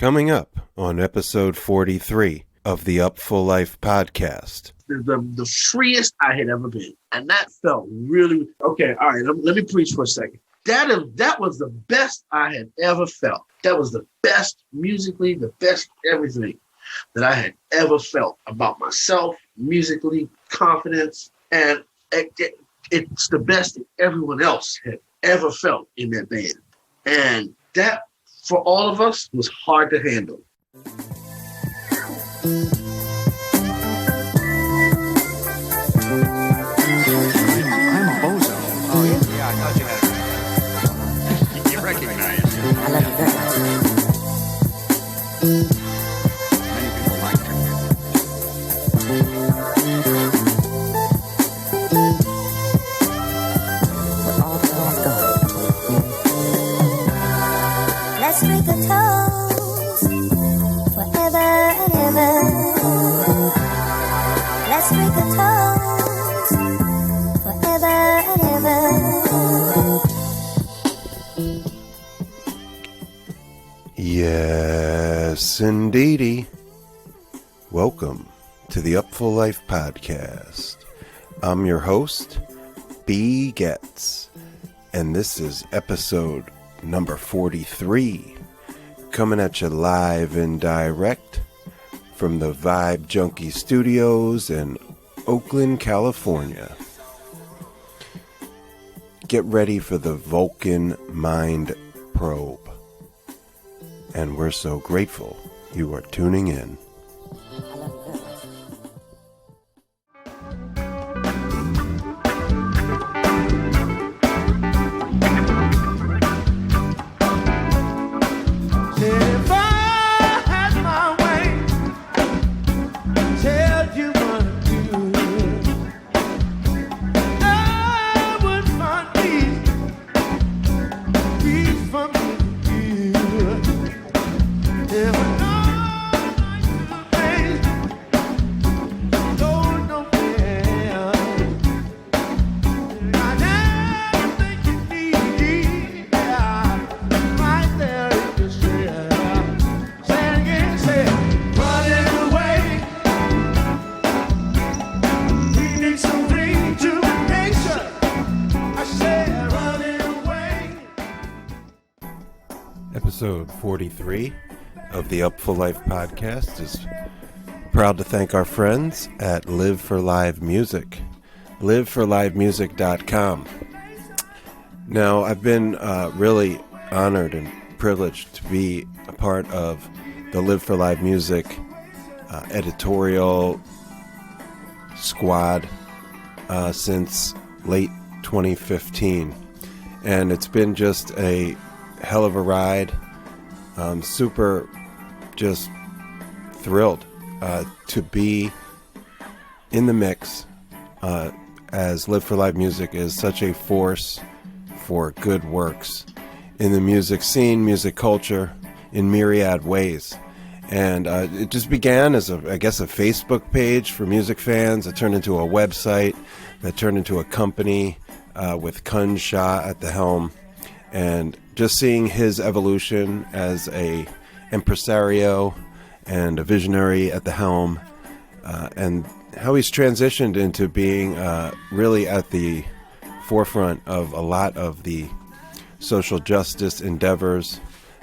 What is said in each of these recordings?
Coming up on episode 43 of the Up Full Life podcast. The freest I had ever been. And that felt really, okay, all right, let me preach for a second. That was the best I had ever felt. That was the best musically, the best everything that I had ever felt about myself, musically, confidence. And it's the best that everyone else had ever felt in that band. And that, for all of us, was hard to handle. I'm a bozo. Oh, yeah, I thought you had it. You recognize it. I love you very much. Many people like her. Where all the girls go. Let's drink a toast forever and ever. Let's drink a toast forever and ever. Yes, indeedy. Welcome to the Up Full Life podcast. I'm your host, B. Getz, and this is episode number 43, coming at you live and direct from the Vibe Junkie Studios in Oakland, California. Get ready for the Vulcan Mind Probe. And we're so grateful you are tuning in. Episode 43 of the Up Full Life podcast is proud to thank our friends at Live for Live Music, liveforlivemusic.com. Now, I've been really honored and privileged to be a part of the Live for Live Music editorial squad since late 2015. And it's been just a hell of a ride. Super just thrilled to be in the mix as Live for Live Music is such a force for good works in the music scene, music culture, in myriad ways. And it just began as a Facebook page for music fans. It turned into a website that turned into a company with Kun Shah at the helm. And just seeing his evolution as a impresario and a visionary at the helm, and how he's transitioned into being really at the forefront of a lot of the social justice endeavors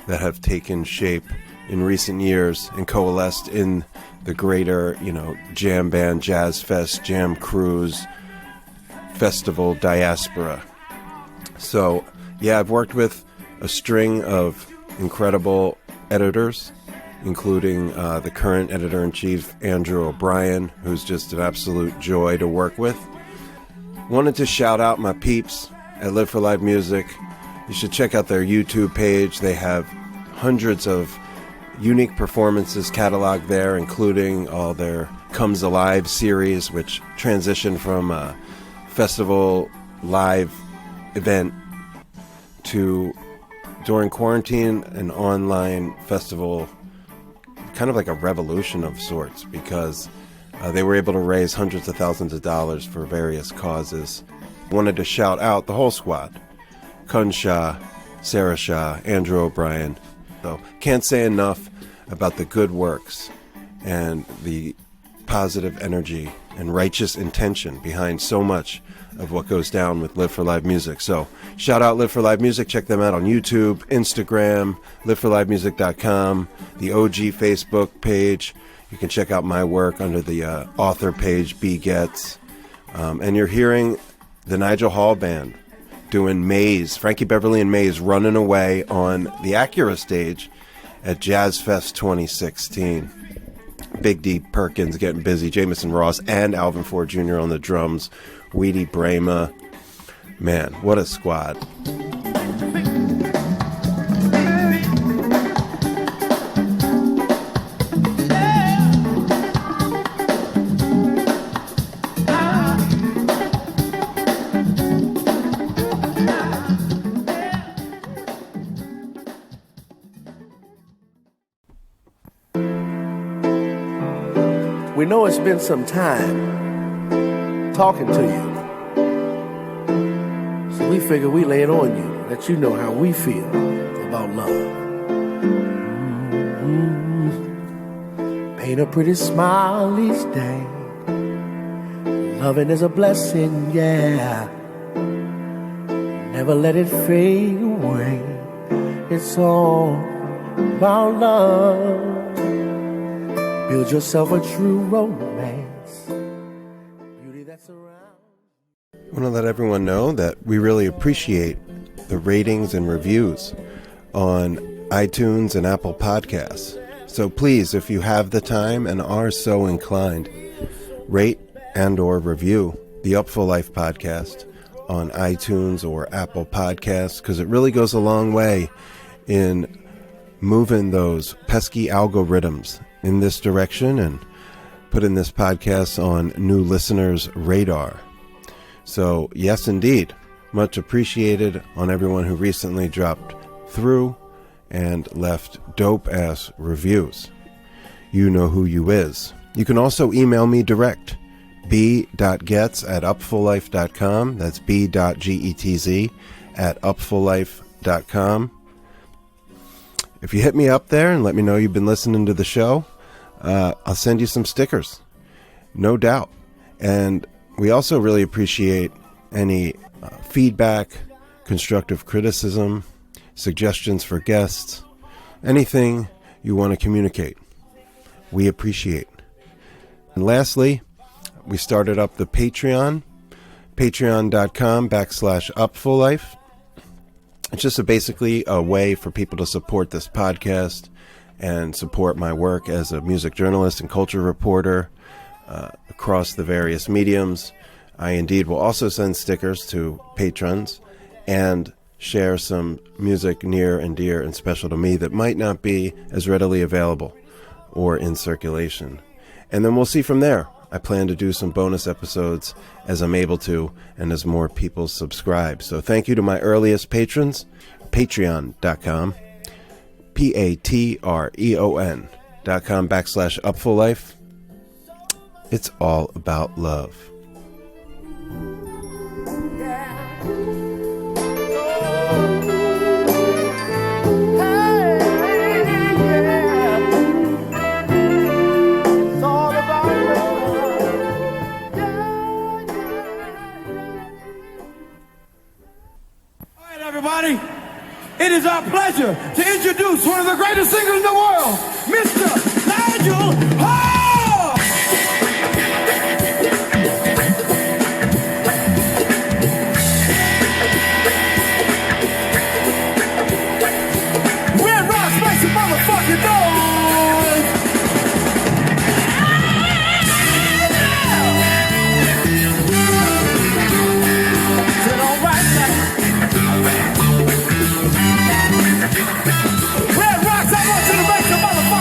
that have taken shape in recent years and coalesced in the greater, jam band, jazz fest, jam cruise, festival diaspora. So, yeah, I've worked with a string of incredible editors, including the current editor-in-chief, Andrew O'Brien, who's just an absolute joy to work with. Wanted to shout out my peeps at Live for Live Music. You should check out their YouTube page. They have hundreds of unique performances cataloged there, including all their Comes Alive series, which transitioned from a festival live event to, during quarantine, an online festival, kind of like a revolution of sorts, because they were able to raise hundreds of thousands of dollars for various causes. Wanted to shout out the whole squad: Kun Shah, Sarah Shah, Andrew O'Brien. So can't say enough about the good works and the positive energy and righteous intention behind so much of what goes down with Live for Live Music. So shout out Live for Live Music. Check them out on YouTube, Instagram, liveforlivemusic.com, the OG Facebook page. You can check out my work under the author page, B Getz. And you're hearing the Nigel Hall Band doing Maze, Frankie Beverly and Maze, Running Away on the Acura stage at Jazz Fest 2016. Big D Perkins getting busy, Jamison Ross and Alvin Ford Jr. on the drums, Weedy Brahma. Man, what a squad. We know it's been some time talking to you. So we figure we lay it on you, let you know how we feel about love. Paint a pretty smile each day. Loving is a blessing, yeah. Never let it fade away. It's all about love. Build yourself a true romance. Beauty that's around. I want to let everyone know that we really appreciate the ratings and reviews on iTunes and Apple Podcasts. So please, if you have the time and are so inclined, rate and or review the Upful Life podcast on iTunes or Apple Podcasts, because it really goes a long way in moving those pesky algorithms in this direction and putting this podcast on new listeners' radar. So yes, indeed, much appreciated on everyone who recently dropped through and left dope-ass reviews. You know who you is. You can also email me direct, b.getz@upfullife.com. That's b.getz@upfullife.com. If you hit me up there and let me know you've been listening to the show, I'll send you some stickers, no doubt. And we also really appreciate any feedback, constructive criticism, suggestions for guests, anything you want to communicate. We appreciate. And lastly, we started up the Patreon, patreon.com/upfullife. It's just basically a way for people to support this podcast and support my work as a music journalist and culture reporter across the various mediums. I indeed will also send stickers to patrons and share some music near and dear and special to me that might not be as readily available or in circulation. And then we'll see from there. I plan to do some bonus episodes as I'm able to and as more people subscribe. So thank you to my earliest patrons, patreon.com, patreon.com/upfullife. It's all about love. Everybody, it is our pleasure to introduce one of the greatest singers in the world, Mr. Nigel Hall! Red Rocks, make some motherfucking noise! Sit on right now. Red Rocks, I want you to make some motherfucking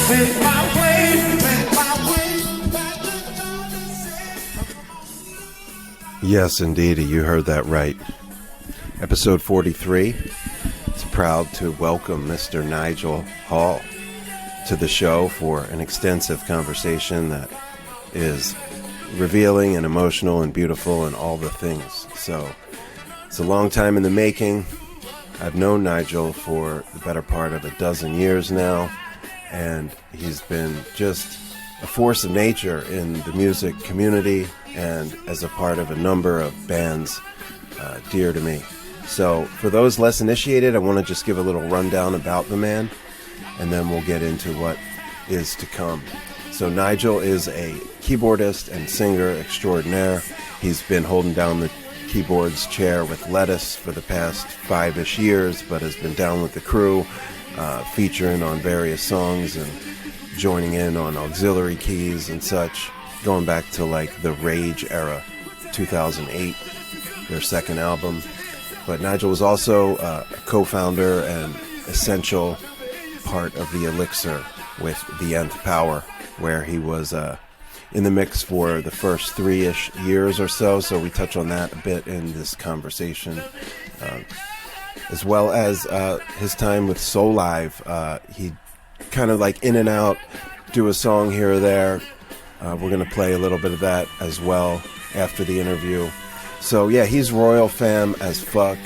make my way back. Yes, indeedy, you heard that right. Episode 43 is proud to welcome Mr. Nigel Hall to the show for an extensive conversation that is revealing and emotional and beautiful and all the things. So it's a long time in the making. I've known Nigel for the better part of a dozen years now, and he's been just a force of nature in the music community and as a part of a number of bands dear to me. So for those less initiated, I want to just give a little rundown about the man, and then we'll get into what is to come. So Nigel is a keyboardist and singer extraordinaire. He's been holding down the keyboards chair with Lettuce for the past 5-ish years, but has been down with the crew, featuring on various songs and joining in on auxiliary keys and such, going back to like the Rage era, 2008, their second album. But Nigel was also a co-founder and essential part of the Elixir with the Nth Power, where he was in the mix for the first 3-ish years or so. So we touch on that a bit in this conversation, as well as his time with Soul Live. He kind of like in and out, do a song here or there. We're going to play a little bit of that as well after the interview. So yeah, he's Royal fam as fuck,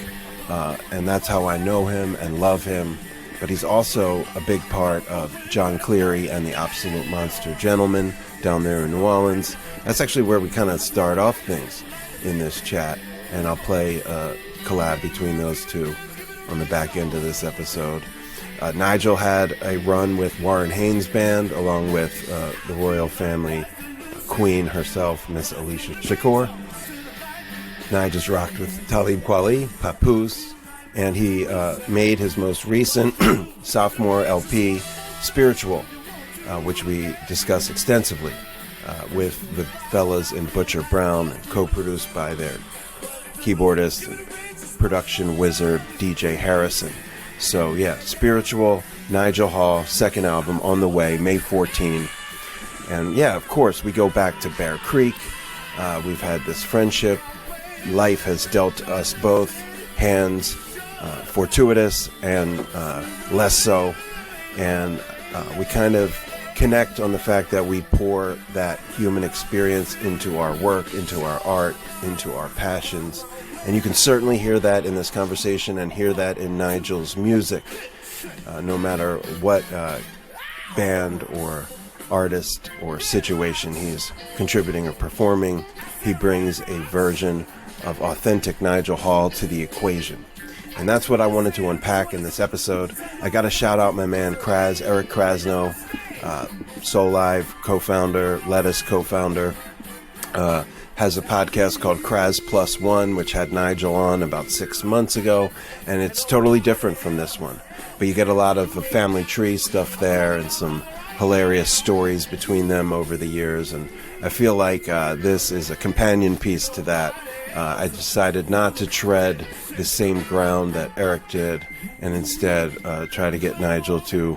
and that's how I know him and love him. But he's also a big part of Jon Cleary and the Absolute Monster Gentlemen down there in New Orleans. That's actually where we kind of start off things in this chat, and I'll play a collab between those two on the back end of this episode. Nigel had a run with Warren Haynes' band, along with the royal family queen herself, Miss Alicia Shakur. Nige has rocked with Talib Kweli, Papoose, and he made his most recent sophomore LP, Spiritual, which we discuss extensively with the fellas in Butcher Brown, and co-produced by their keyboardist and production wizard, DJ Harrison. So yeah, Spiritual, Nigel Hall, second album on the way, May 14. And yeah, of course, we go back to Bear Creek. We've had this friendship. Life has dealt us both hands, fortuitous and less so. And we kind of connect on the fact that we pour that human experience into our work, into our art, into our passions. And you can certainly hear that in this conversation and hear that in Nigel's music. No matter what band or artist or situation he's contributing or performing, he brings a version of authentic Nigel Hall to the equation. And that's what I wanted to unpack in this episode. I got to shout out my man Kraz, Eric Krasno, Soul Live co-founder, Lettuce co-founder, has a podcast called Kraz Plus One, which had Nigel on about 6 months ago, and it's totally different from this one. But you get a lot of the family tree stuff there and some hilarious stories between them over the years, and I feel like this is a companion piece to that. I decided not to tread the same ground that Eric did, and instead try to get Nigel to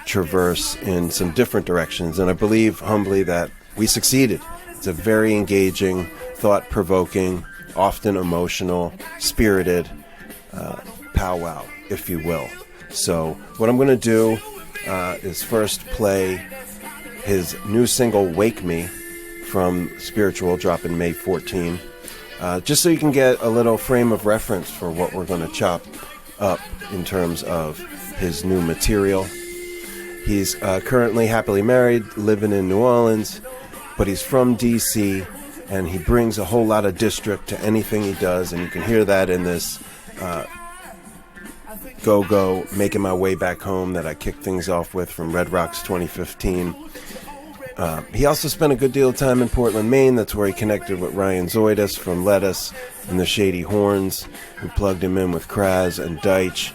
traverse in some different directions, and I believe humbly that we succeeded. It's a very engaging, thought-provoking, often emotional, spirited powwow, if you will. So what I'm going to do is first play his new single, Wake Me, from Spiritual, dropping May 14, just so you can get a little frame of reference for what we're going to chop up in terms of his new material. He's currently happily married, living in New Orleans, but he's from D.C., and he brings a whole lot of district to anything he does, and you can hear that in this Go-Go, Making My Way Back Home that I kicked things off with from Red Rocks 2015. He also spent a good deal of time in Portland, Maine. That's where he connected with Ryan Zoidis from Lettuce and the Shady Horns, who plugged him in with Kraz and Deitch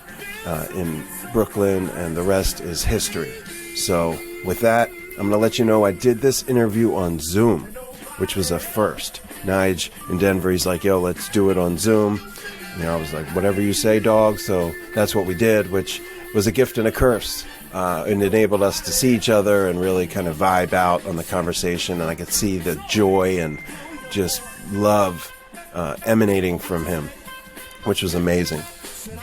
in Brooklyn, and the rest is history. So with that, I'm going to let you know I did this interview on Zoom, which was a first. Nige in Denver, he's like, yo, let's do it on Zoom. You know, I was like, whatever you say, dog. So that's what we did, which was a gift and a curse. It enabled us to see each other and really kind of vibe out on the conversation, and I could see the joy and just love emanating from him, which was amazing.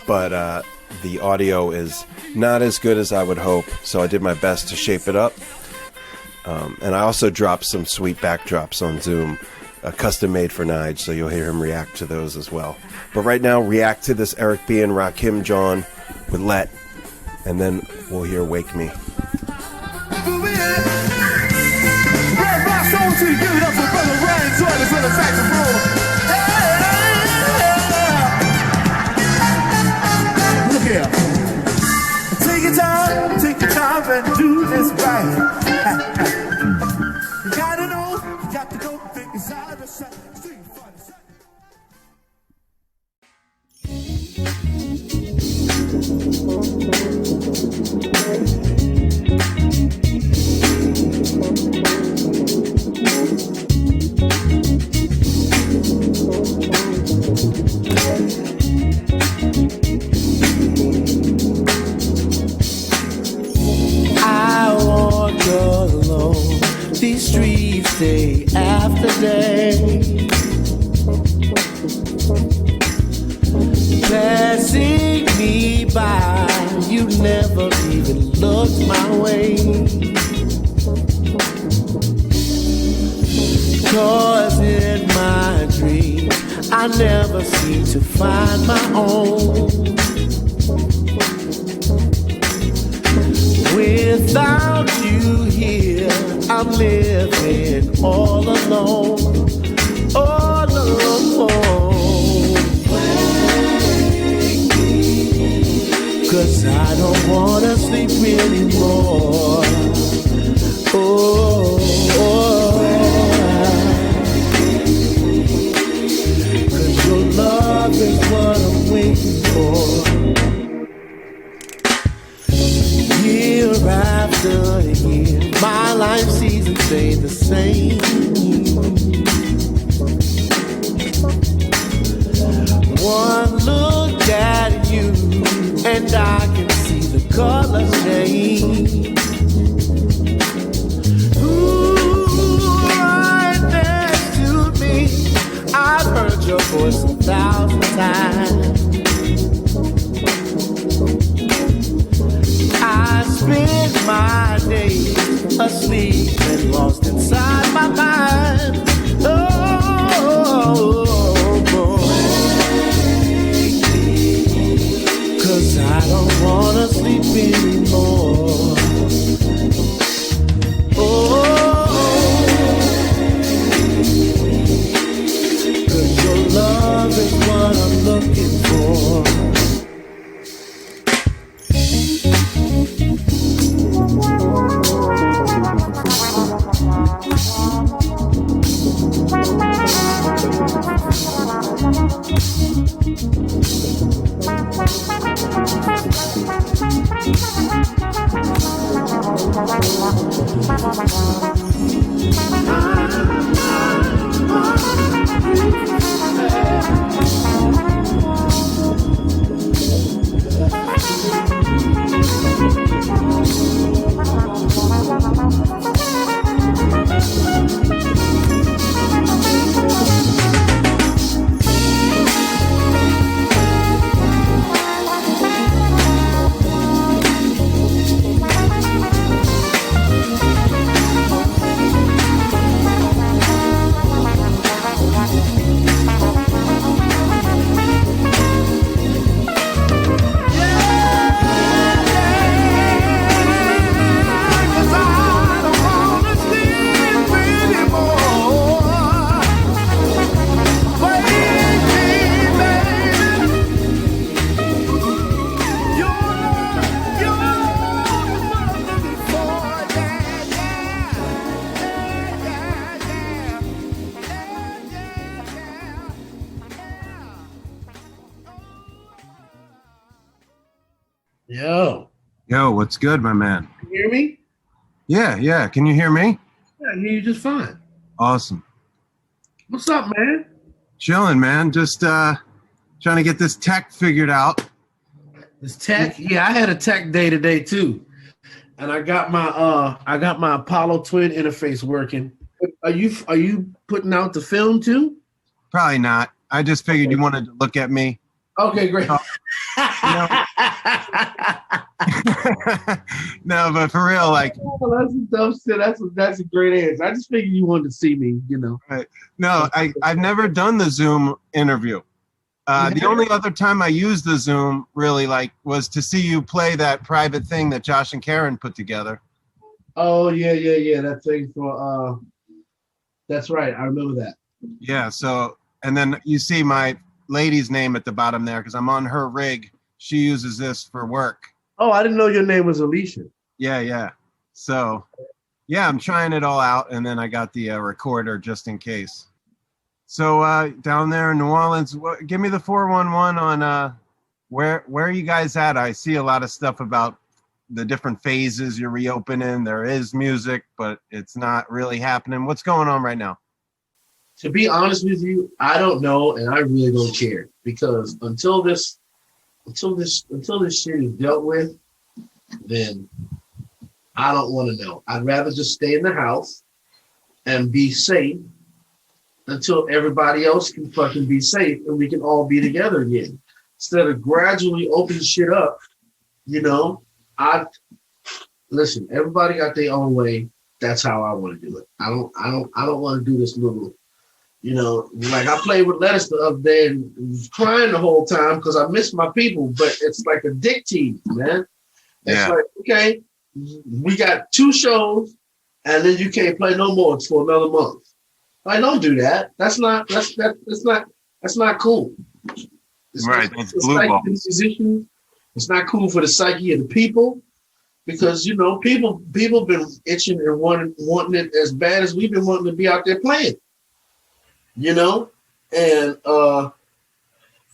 But the audio is not as good as I would hope, so I did my best to shape it up. And I also dropped some sweet backdrops on Zoom, custom made for Nige, so you'll hear him react to those as well. But right now, react to this Eric B. and Rakim John with Let, and then we'll hear Wake Me. Look here. Take your time and do this right. You gotta know, you got to go think inside the shot. I walk alone these streets day after day, passing me by. You never even looked my way. 'Cause in my dream I never seem to find my own. Without you here, I'm living all alone, all alone. 'Cause I don't wanna sleep anymore. Oh, oh. 'Cause your love is what I'm waiting for. Year after year, my life seasons stay the same. One look at you, and I can see the colors change. Ooh, right next to me, I've heard your voice 1,000 times. I spend my days asleep and lost inside my mind. Oh, boy. 'Cause I don't wanna sleep anymore. Oh, 'cause your love is what I'm looking for. Yo, Yo, what's good, my man? you hear me? Yeah. Can you hear me? Yeah, I hear you just fine. Awesome. What's up, man? Chilling, man. Just trying to get this tech figured out. This tech? Yeah, I had a tech day today too. and I got my Apollo Twin interface working. Are you putting out the film too? Probably not. I just figured you wanted to look at me. Okay, great. No, but for real, like, oh, that's some dumb shit. That's a great answer. I just figured you wanted to see me, you know. right. No, I've never done the Zoom interview. The only other time I used the Zoom really like was to see you play that private thing that Josh and Karen put together. Oh yeah. That thing for that's right. I remember that. Yeah. So, and then you see my lady's name at the bottom there because I'm on her rig. She uses this for work. Oh, I didn't know your name was Alicia. Yeah. So, yeah, I'm trying it all out, and then I got the recorder just in case. So down there in New Orleans, give me the 411 on where are you guys at? I see a lot of stuff about the different phases you're reopening. There is music, but it's not really happening. What's going on right now? To be honest with you, I don't know, and I really don't care because until this shit is dealt with, then I don't want to know. I'd rather just stay in the house and be safe until everybody else can fucking be safe and we can all be together again. Instead of gradually opening shit up, you know, listen, everybody got their own way. That's how I want to do it. I don't want to do this little, you know, like I played with Lettuce the other day and was crying the whole time because I miss my people, but it's like addictive, man. It's like, okay, we got 2 shows and then you can't play no more for another month. I don't do that. That's not cool. It's right. Not, That's it's blue ball. It's not cool for the psyche of the people because, you know, people been itching and wanting it as bad as we've been wanting to be out there playing, you know? And,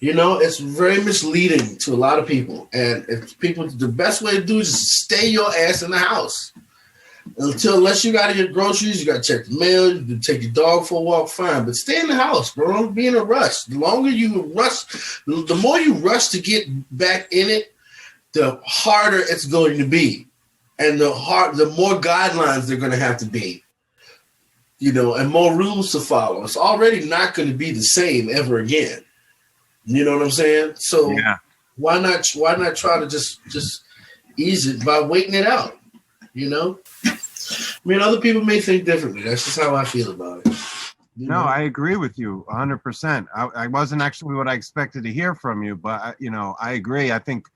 you know, it's very misleading to a lot of people. And if people, the best way to do it is stay your ass in the house. Unless you got to get groceries, you got to check the mail, you can take your dog for a walk, fine. But stay in the house, bro. Don't be in a rush. The longer you rush, the more you rush to get back in it, the harder it's going to be. And the more guidelines they're going to have to be. You know, and more rules to follow. It's already not going to be the same ever again. You know what I'm saying? So why not try to just ease it by waiting it out? You know? I mean, other people may think differently. That's just how I feel about it. No, I agree with you 100%. I wasn't actually what I expected to hear from you, but, you know, I agree. I think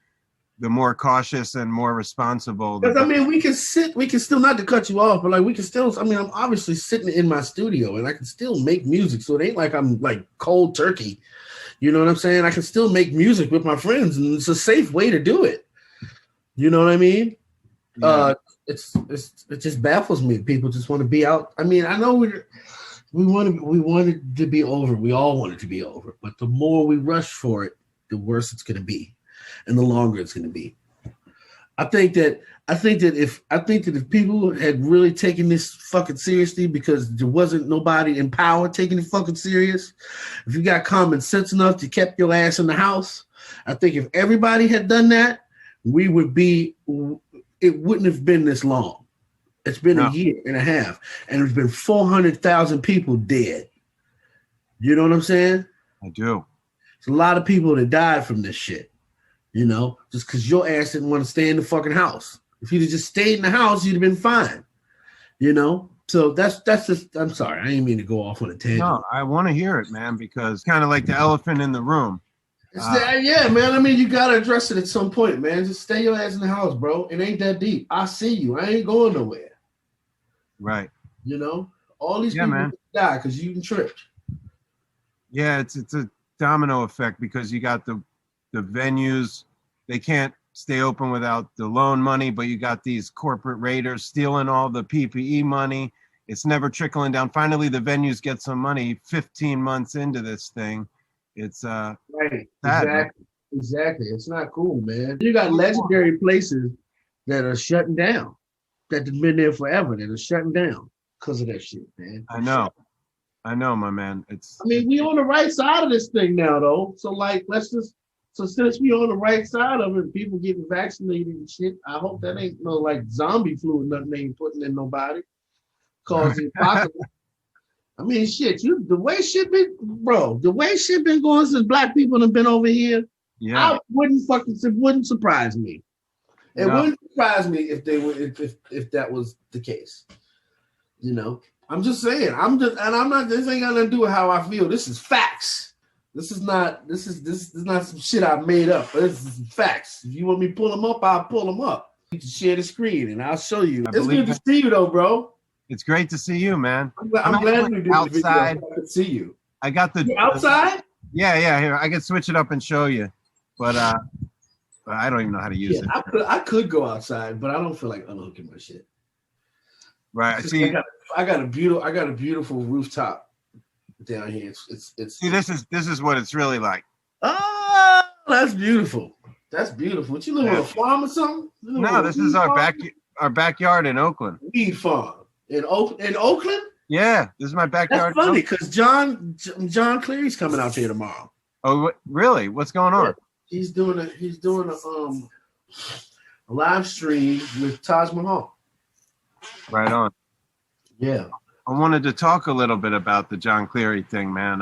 the more cautious and more responsible. Because, I mean, we can still, not to cut you off, but, like, we can still, I mean, I'm obviously sitting in my studio, and I can still make music, so it ain't like I'm, like, cold turkey. You know what I'm saying? I can still make music with my friends, and it's a safe way to do it. You know what I mean? Yeah. It just baffles me. People just want to be out. I mean, I know we want it to be over. We all want it to be over. But the more we rush for it, the worse it's going to be, and the longer it's going to be. I think that if people had really taken this fucking seriously, because there wasn't nobody in power taking it fucking serious. If you got common sense enough to keep your ass in the house, I think if everybody had done that, it wouldn't have been this long. It's been a year and a half, and there's been 400,000 people dead. You know what I'm saying? I do. It's a lot of people that died from this shit, you know, just because your ass didn't want to stay in the fucking house. If you'd have just stayed in the house, you'd have been fine, you know? So that's just, I'm sorry. I didn't mean to go off on a tangent. No, I want to hear it, man, because kind of like the elephant in the room. Yeah, man. I mean, you got to address it at some point, man. Just stay your ass in the house, bro. It ain't that deep. I see you. I ain't going nowhere. Right. You know? All these people die because you tripped. Yeah, it's a domino effect because you got the venues. They can't stay open without the loan money, but you got these corporate raiders stealing all the PPE money. It's never trickling down. Finally, the venues get some money 15 months into this thing. It's right. Exactly. It's not cool, man. You got legendary places that are shutting down, that have been there forever, that are shutting down because of that shit, man. I know, my man. I mean, we on the right side of this thing now, though. So, like, let's just So since we on the right side of it, people getting vaccinated and shit, I hope that ain't no like zombie flu or nothing they ain't putting in nobody. Cause it's possible. I mean, shit, the way shit been going since black people have been over here, Yeah. it wouldn't surprise me. It wouldn't surprise me if they were if that was the case. You know, I'm just saying. This ain't got nothing to do with how I feel. This is facts. This is not some shit I made up. This is facts. If you want me to pull them up, I'll pull them up. You can share the screen and I'll show you. It's good to see you though, bro. It's great to see you, man. I'm glad you did outside. The video. I could see you. I got the You're outside. Yeah. Here, I can switch it up and show you, but I don't even know how to use it. I could go outside, but I don't feel like unhooking my shit. Right. See, I got a beautiful rooftop down here. It's see, this is what it's really like. Oh, that's beautiful. That's beautiful. What, you live on a farm or something? No, this is our backyard in Oakland. Weed farm in Oakland. Yeah, this is my backyard. That's funny because Jon Cleary's coming out here tomorrow. Oh, really? What's going on? He's doing a live stream with Taj Mahal. Right on. Yeah. I wanted to talk a little bit about the Jon Cleary thing, man.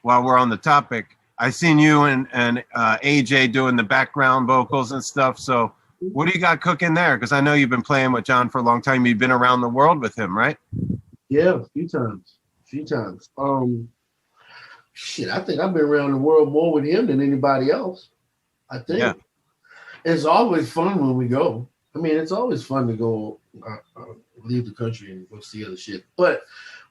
While we're on the topic, I seen you and AJ doing the background vocals and stuff. So what do you got cooking there? Because I know you've been playing with Jon for a long time. You've been around the world with him, right? Yeah, a few times. Shit, I think I've been around the world more with him than anybody else. I think. Yeah. It's always fun when we go. I mean, it's always fun to go leave the country and go see other shit. But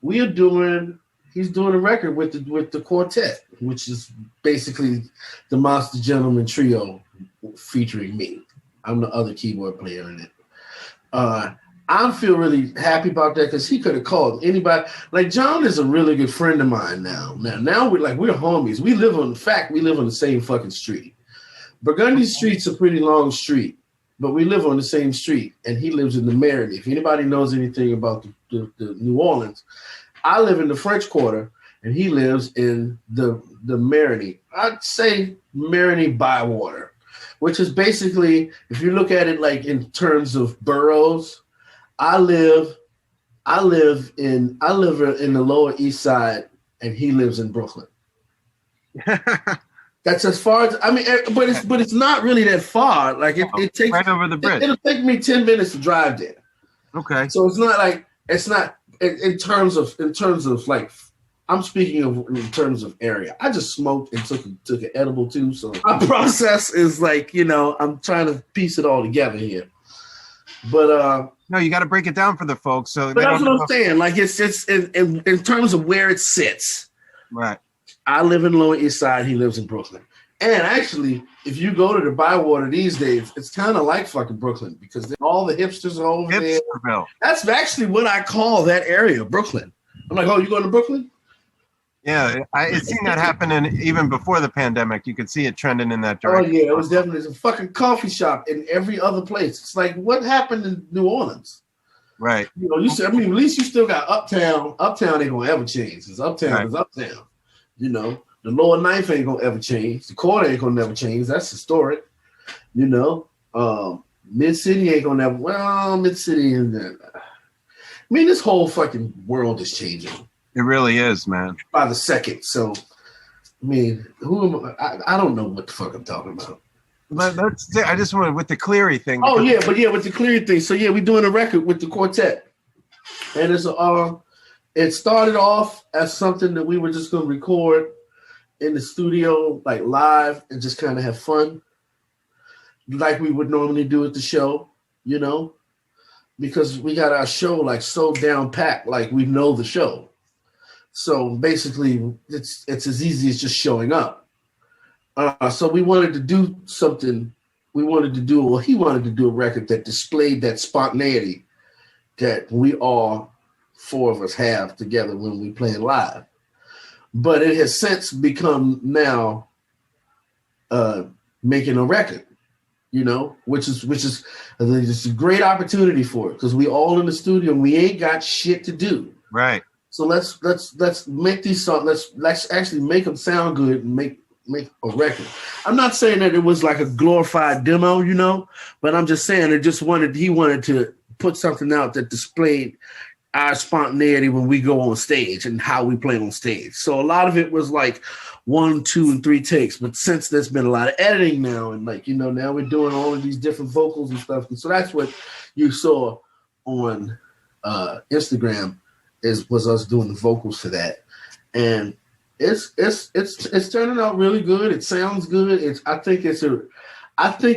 he's doing a record with the quartet, which is basically the Monster Gentleman Trio featuring me. I'm the other keyboard player in it. I feel really happy about that because he could have called anybody. Like Jon is a really good friend of mine now. Now we're homies. We live on the same fucking street. Burgundy Street's a pretty long street, but we live on the same street, and he lives in the Marigny. If anybody knows anything about the New Orleans, I live in the French Quarter, and he lives in the Marigny. I'd say Marigny Bywater, which is basically, if you look at it like in terms of boroughs, I live in the Lower East Side, and he lives in Brooklyn. That's as far as but it's not really that far. Like it takes right over the bridge. It'll take me 10 minutes to drive there. Okay. So it's not in terms of like, I'm speaking of in terms of area. I just smoked and took an edible too. So my process is like, I'm trying to piece it all together here. But no, you got to break it down for the folks. So but that's what I'm saying. Like it's in terms of where it sits. Right. I live in Lower East Side. He lives in Brooklyn. And actually, if you go to the Bywater these days, it's kind of like fucking Brooklyn because all the hipsters are over there. That's actually what I call that area, Brooklyn. I'm like, oh, you going to Brooklyn? Yeah, I've seen that happening even before the pandemic. You could see it trending in that direction. Oh, yeah, it was definitely a fucking coffee shop in every other place. It's like, what happened in New Orleans? Right. At least you still got Uptown. Uptown ain't going to ever change because Uptown is Uptown. The Lower Ninth ain't gonna ever change. The Quarter ain't gonna never change. That's historic. Mid City ain't gonna never. Well, Mid City and this whole fucking world is changing. It really is, man. By the second. So, who am I? I don't know what the fuck I'm talking about. I just wanted with the Cleary thing. Oh yeah, with the Cleary thing. So yeah, we're doing a record with the quartet, and it's it started off as something that we were just going to record in the studio, like live, and just kind of have fun, like we would normally do at the show, because we got our show like so down packed, like we know the show. So basically, it's as easy as just showing up. So we wanted to do something. He wanted to do a record that displayed that spontaneity that we all four of us have together when we play live. But it has since become now making a record, which is a great opportunity for it because we all in the studio and we ain't got shit to do. Right. So let's make these songs. Let's actually make them sound good and make a record. I'm not saying that it was like a glorified demo, you know, but I'm just saying he wanted to put something out that displayed our spontaneity when we go on stage and how we play on stage. So a lot of it was like 1, 2, and 3 takes. But since there's been a lot of editing now, and like, you know, now we're doing all of these different vocals and stuff. And so that's what you saw on Instagram was us doing the vocals for that. And it's turning out really good. It sounds good. I think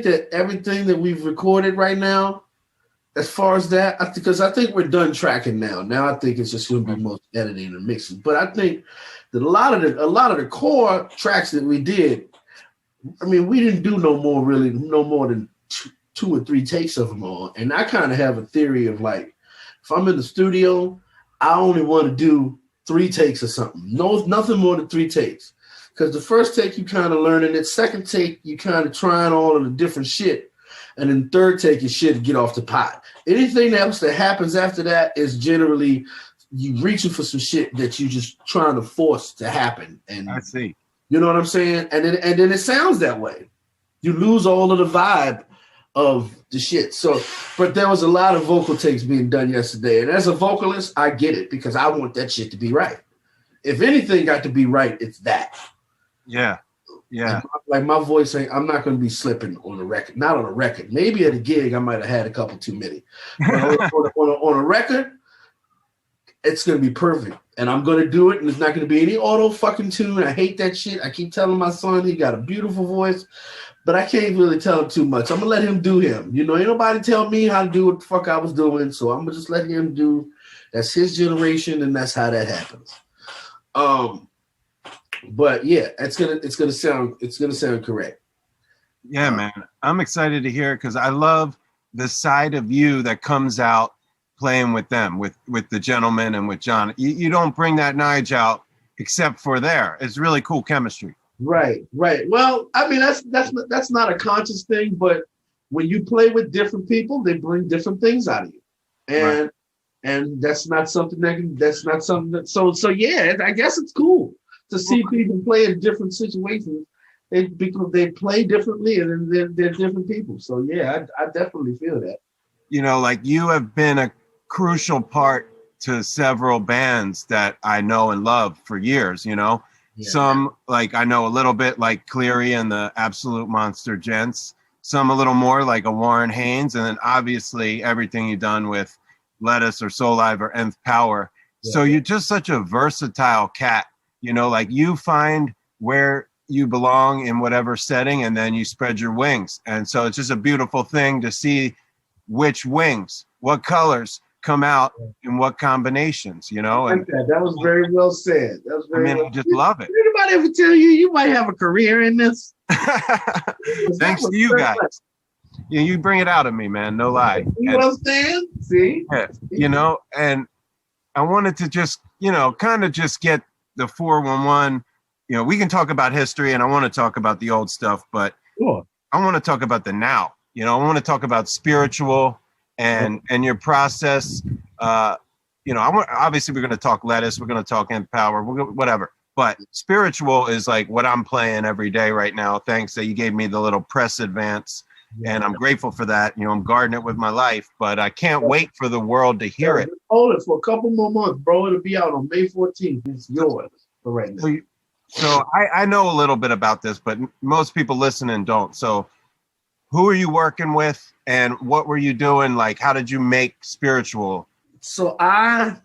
that everything that we've recorded right now, as far as that, because I think we're done tracking now. Now I think it's just going to be most editing and mixing. But I think that a lot of the core tracks that we did, I mean, we didn't do no more than 2 or 3 takes of them all. And I kind of have a theory of like, if I'm in the studio, I only want to do 3 takes or something. No, nothing more than 3 takes. Because the first take you kind of learning it, second take you kind of trying all of the different shit. And then third take is shit to get off the pot. Anything else that happens after that is generally you reaching for some shit that you just trying to force to happen. And I see. You know what I'm saying? And then it sounds that way. You lose all of the vibe of the shit. So, but there was a lot of vocal takes being done yesterday. And as a vocalist, I get it because I want that shit to be right. If anything got to be right, it's that. Yeah. Yeah. Like my voice ain't, I'm not going to be slipping on a record. Not on a record. Maybe at a gig, I might have had a couple too many. But on a record, it's going to be perfect. And I'm going to do it. And it's not going to be any auto fucking tune. I hate that shit. I keep telling my son he got a beautiful voice, but I can't really tell him too much. I'm going to let him do him. You know, ain't nobody tell me how to do what the fuck I was doing. So I'm going to just let him do. That's his generation. And that's how that happens. But yeah, it's gonna sound correct. Yeah, man, I'm excited to hear it because I love the side of you that comes out playing with them, with the gentleman and with John. You don't bring that Nige out except for there. It's really cool chemistry. Right. Well, I mean that's not a conscious thing, but when you play with different people, they bring different things out of you, and that's not something so yeah, I guess it's cool to see people play in different situations. Because they play differently and they're different people. So yeah, I definitely feel that. You know, like you have been a crucial part to several bands that I know and love for years, you know. Yeah. Some like I know a little bit like Cleary and the Absolute Monster Gents, some a little more like a Warren Haynes, and then obviously everything you've done with Lettuce or Soul Live or Nth Power. Yeah. So you're just such a versatile cat. You know, like you find where you belong in whatever setting and then you spread your wings. And so it's just a beautiful thing to see which wings, what colors come out in what combinations, you know. And that was very well said. That was very I just love it. Did anybody ever tell you might have a career in this? Thanks to you guys. Yeah, you bring it out of me, man. No lie. You know what I'm saying? See? Yeah, you know, and I wanted to just, you know, kind of just get the 411, you know, we can talk about history and I want to talk about the old stuff, but sure. I want to talk about the now. You know, I want to talk about spiritual and your process. You know, obviously we're going to talk Lettuce, we're going to talk Nth Power, whatever. But spiritual is like what I'm playing every day right now. Thanks that you gave me the little press advance. And I'm grateful for that. You know, I'm guarding it with my life, but I can't wait for the world to hear it. Hold it for a couple more months, bro. It'll be out on May 14th. It's yours for right now. So I know a little bit about this, but most people listening don't. So who are you working with and what were you doing? Like, how did you make spiritual? So I'm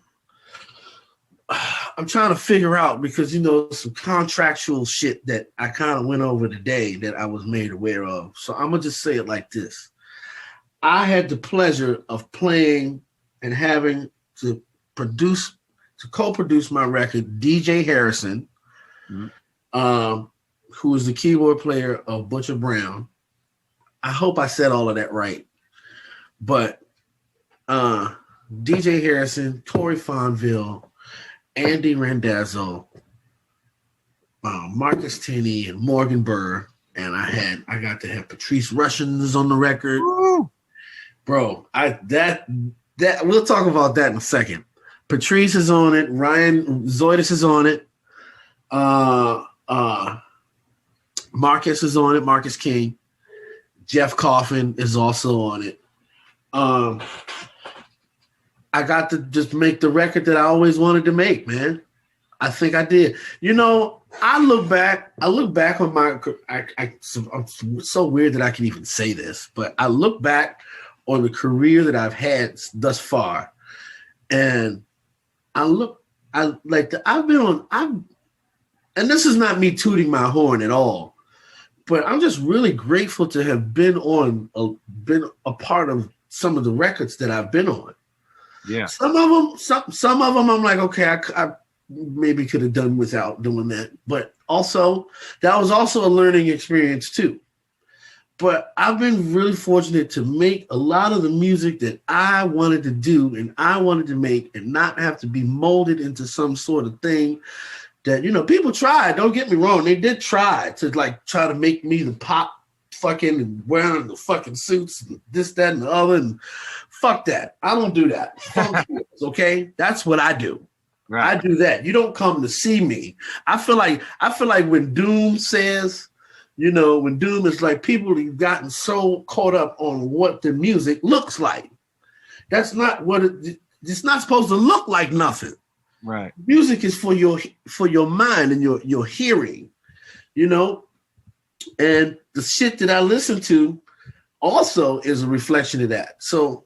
trying to figure out because, you know, some contractual shit that I kind of went over today that I was made aware of. So I'm going to just say it like this. I had the pleasure of playing and having to co-produce my record, DJ Harrison, who is the keyboard player of Butcher Brown. I hope I said all of that right. But DJ Harrison, Corey Fonville, Andy Randazzo, Marcus Tenney, and Morgan Burr, and I got to have Patrice Russians on the record. Woo! Bro, that we'll talk about that in a second. Patrice is on it. Ryan Zoidis is on it. Marcus is on it. Marcus King. Jeff Coffin is also on it. I got to just make the record that I always wanted to make, man. I think I did. You know, I look back on my, I'm so weird that I can even say this, but I look back on the career that I've had thus far. And and this is not me tooting my horn at all, but I'm just really grateful to have been a part of some of the records that I've been on. Yeah. Some of them I'm like, okay, I maybe could have done without doing that. But also, that was also a learning experience too. But I've been really fortunate to make a lot of the music that I wanted to do and I wanted to make and not have to be molded into some sort of thing that, you know, people tried. Don't get me wrong. They did try to make me the pop fucking and wearing the fucking suits and this, that, and the other. And fuck that. I don't do that. Okay? That's what I do. Right. I do that. You don't come to see me. I feel like when Doom says, you know, when Doom is like, people have gotten so caught up on what the music looks like. That's not what it's not supposed to look like nothing. Right. Music is for your mind and your hearing, you know? And the shit that I listen to also is a reflection of that. So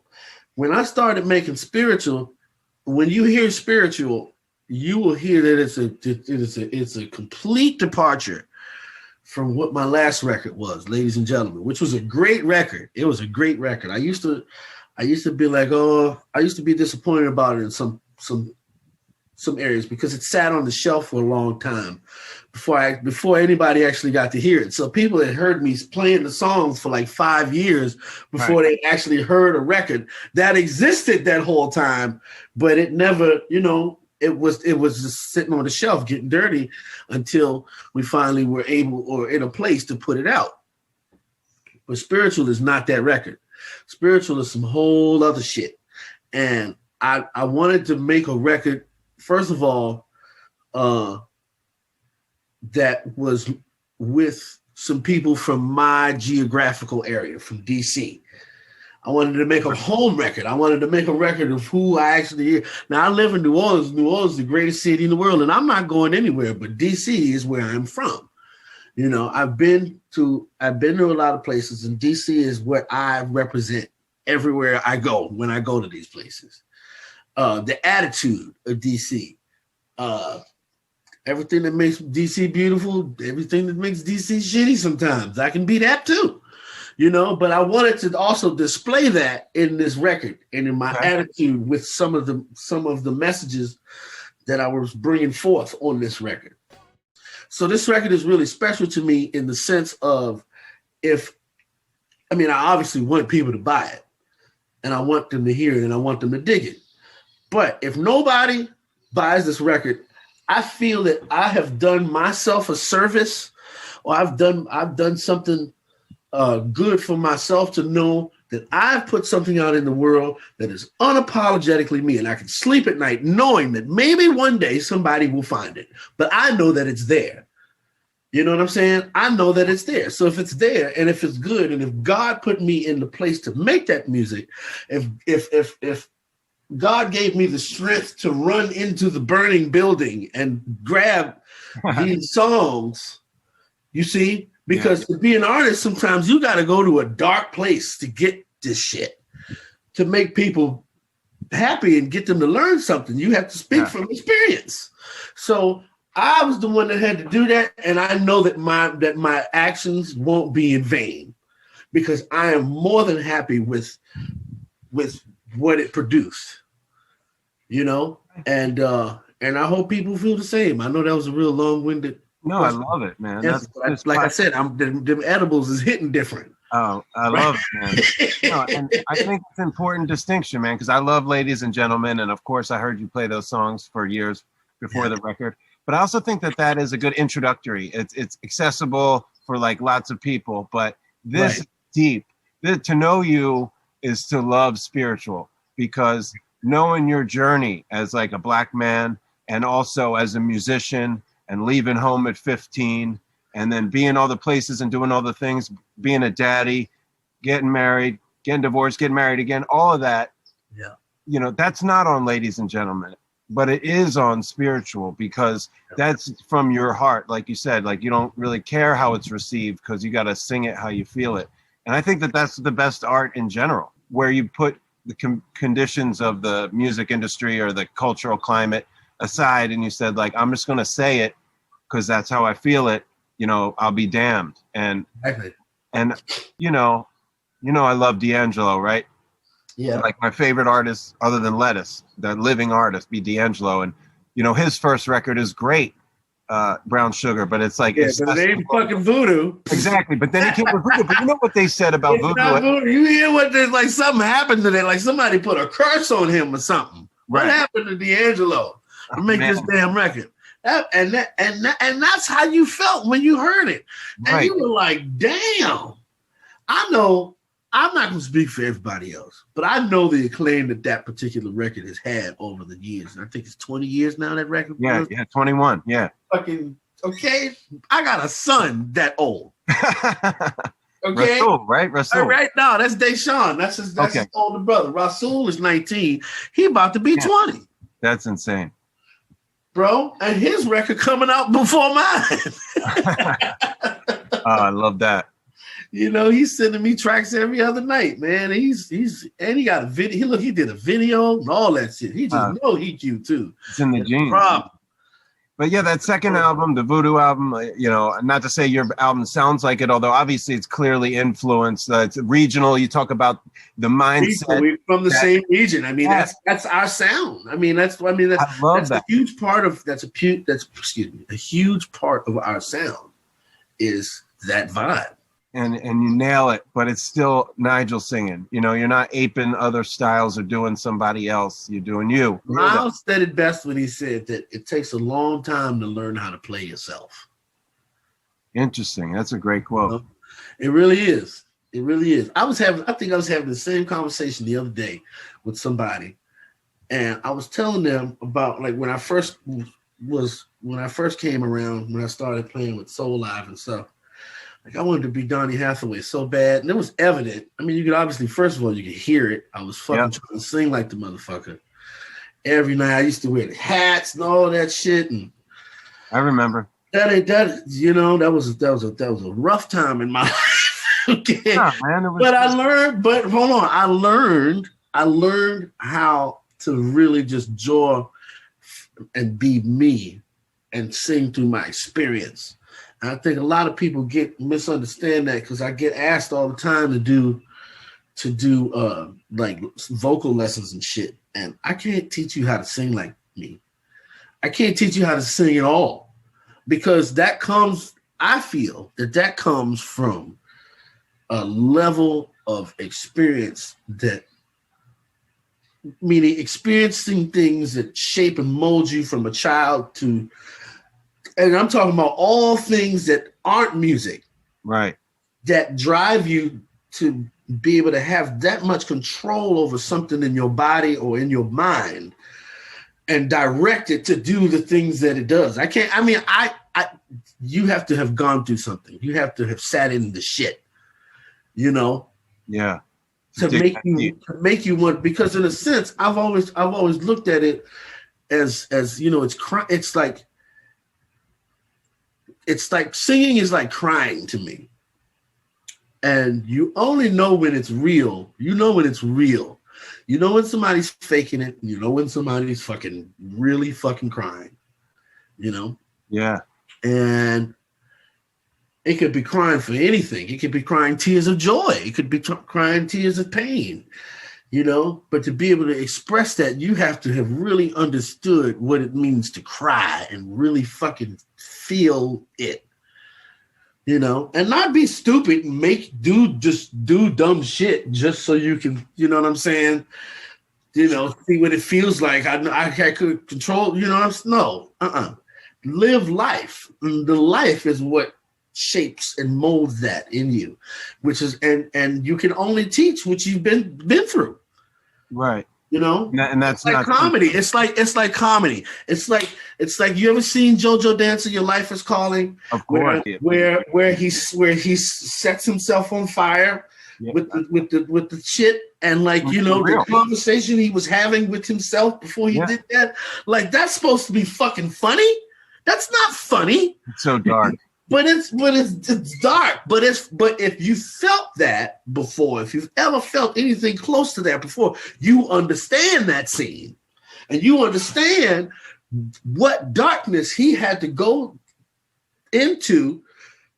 when I started making spiritual, when you hear spiritual, you will hear that it's a complete departure from what my last record was, ladies and gentlemen, which was a great record. It was a great record. I used to be like, I used to be disappointed about it in some areas because it sat on the shelf for a long time before anybody actually got to hear it. So people had heard me playing the songs for like 5 years before they actually heard a record that existed that whole time, but it never, you know, it was just sitting on the shelf getting dirty until we finally were able or in a place to put it out. But Spiritual is not that record. Spiritual is some whole other shit. And I wanted to make a record, first of all, that was with some people from my geographical area, from DC. I wanted to make a home record. I wanted to make a record of who I actually hear. Now, I live in New Orleans. New Orleans is the greatest city in the world, and I'm not going anywhere, but DC is where I'm from. You know, I've been to a lot of places, and DC is what I represent everywhere I go when I go to these places. The attitude of DC, everything that makes DC beautiful, everything that makes DC shitty sometimes. I can be that too, you know, but I wanted to also display that in this record and in my attitude with some of the messages that I was bringing forth on this record. So this record is really special to me in the sense of I obviously want people to buy it and I want them to hear it and I want them to dig it. But if nobody buys this record, I feel that I have done myself a service, or I've done something good for myself to know that I've put something out in the world that is unapologetically me, and I can sleep at night knowing that maybe one day somebody will find it, but I know that it's there. You know what I'm saying? I know that it's there. So if it's there and if it's good, and if God put me in the place to make that music, if God gave me the strength to run into the burning building and grab these songs, you see, because to be an artist, sometimes you got to go to a dark place to get this shit, to make people happy and get them to learn something. You have to speak from experience. So I was the one that had to do that. And I know that my actions won't be in vain, because I am more than happy with what it produced, you know, and I hope people feel the same. I know that was a real long-winded. No, I love it, man. That's like I said, them edibles is hitting different. Oh, I love it, man. No, and I think it's an important distinction, man, because I love Ladies and Gentlemen, and of course I heard you play those songs for years before the record. But I also think that is a good introductory. It's accessible for like lots of people, but this is deep. To know you is to love spiritual, because knowing your journey as like a Black man and also as a musician and leaving home at 15 and then being all the places and doing all the things, being a daddy, getting married, getting divorced, getting married again, all of that. Yeah. You know, that's not on Ladies and Gentlemen, but it is on Spiritual, because that's from your heart. Like you said, like you don't really care how it's received because you got to sing it how you feel it. And I think that that's the best art in general, where you put the conditions of the music industry or the cultural climate aside, and you said, like, I'm just going to say it because that's how I feel it. You know, I'll be damned. And you know, I love D'Angelo, right? Yeah. Like my favorite artist, other than Lettuce, the living artist, be D'Angelo. And you know, his first record is great, Brown Sugar, but it's like, but it ain't fucking voodoo. Exactly. But then he came with voodoo. But you know what they said about voodoo? You hear what there's like something happened to that, like somebody put a curse on him or something. Right. What happened to D'Angelo to make this damn record? And that's how you felt when you heard it. And you were like, damn, I know I'm not going to speak for everybody else, but I know the acclaim that particular record has had over the years. And I think it's 20 years now, that record. Yeah, 21. Yeah. Fucking, okay. I got a son that old. Okay. Rasul, right? Rasul. All right, no, that's Deshaun. That's his older brother. Rasul is 19. He about to be 20. That's insane. Bro, and his record coming out before mine. I love that. You know, he's sending me tracks every other night, man. And he got a video. He did a video and all that shit. He just know he cute too. It's in the genes. But yeah, that second album, the Voodoo album, you know, not to say your album sounds like it, although obviously it's clearly influenced. It's regional. You talk about the mindset. We're from the same region. I mean, that's our sound. I mean, that's a huge part of a huge part of our sound is that vibe. And you nail it, but it's still Nigel singing. You know, you're not aping other styles or doing somebody else. You're doing you. Miles said it best when he said that it takes a long time to learn how to play yourself. Interesting. That's a great quote. You know? It really is. It really is. I think I was having the same conversation the other day with somebody, and I was telling them about like when I first came around, when I started playing with Soul Live and stuff. Like I wanted to be Donny Hathaway so bad, and it was evident. I mean, you could obviously, first of all, you could hear it. I was fucking trying to sing like the motherfucker. Every night I used to wear the hats and all that shit. And I remember that. You know, that was a rough time in my life. Okay, yeah, man, but I learned. But hold on, I learned how to really just jaw and be me and sing through my experience. I think a lot of people misunderstand that because I get asked all the time to do like vocal lessons and shit. And I can't teach you how to sing like me. I can't teach you how to sing at all because I feel that comes from a level of experience meaning experiencing things that shape and mold you from a child to, and I'm talking about all things that aren't music, right? That drive you to be able to have that much control over something in your body or in your mind and direct it to do the things that it does. You have to have gone through something. You have to have sat in the shit, you know? Yeah. To make you want, because in a sense, I've always looked at it as you know, it's like singing is like crying to me. And you only know when it's real. You know when it's real. You know when somebody's faking it. You know when somebody's fucking really fucking crying. You know? Yeah. And it could be crying for anything. It could be crying tears of joy. It could be crying tears of pain. You know? But to be able to express that, you have to have really understood what it means to cry and really fucking feel it. You know, and not be stupid and just do dumb shit just so you can, you know what I'm saying? You know, see what it feels like. I could control, you know, no, live life. And the life is what shapes and molds that in you, which is, and you can only teach what you've been through. Right. You know, and that's it's like not comedy. It's like comedy. It's like you ever seen JoJo Dancer? Your Life Is Calling. Of course. Where he sets himself on fire with the shit, and like the conversation he was having with himself before he did that. Like that's supposed to be fucking funny. That's not funny. It's so dark. But it's dark. But if you felt that before, if you've ever felt anything close to that before, you understand that scene, and you understand what darkness he had to go into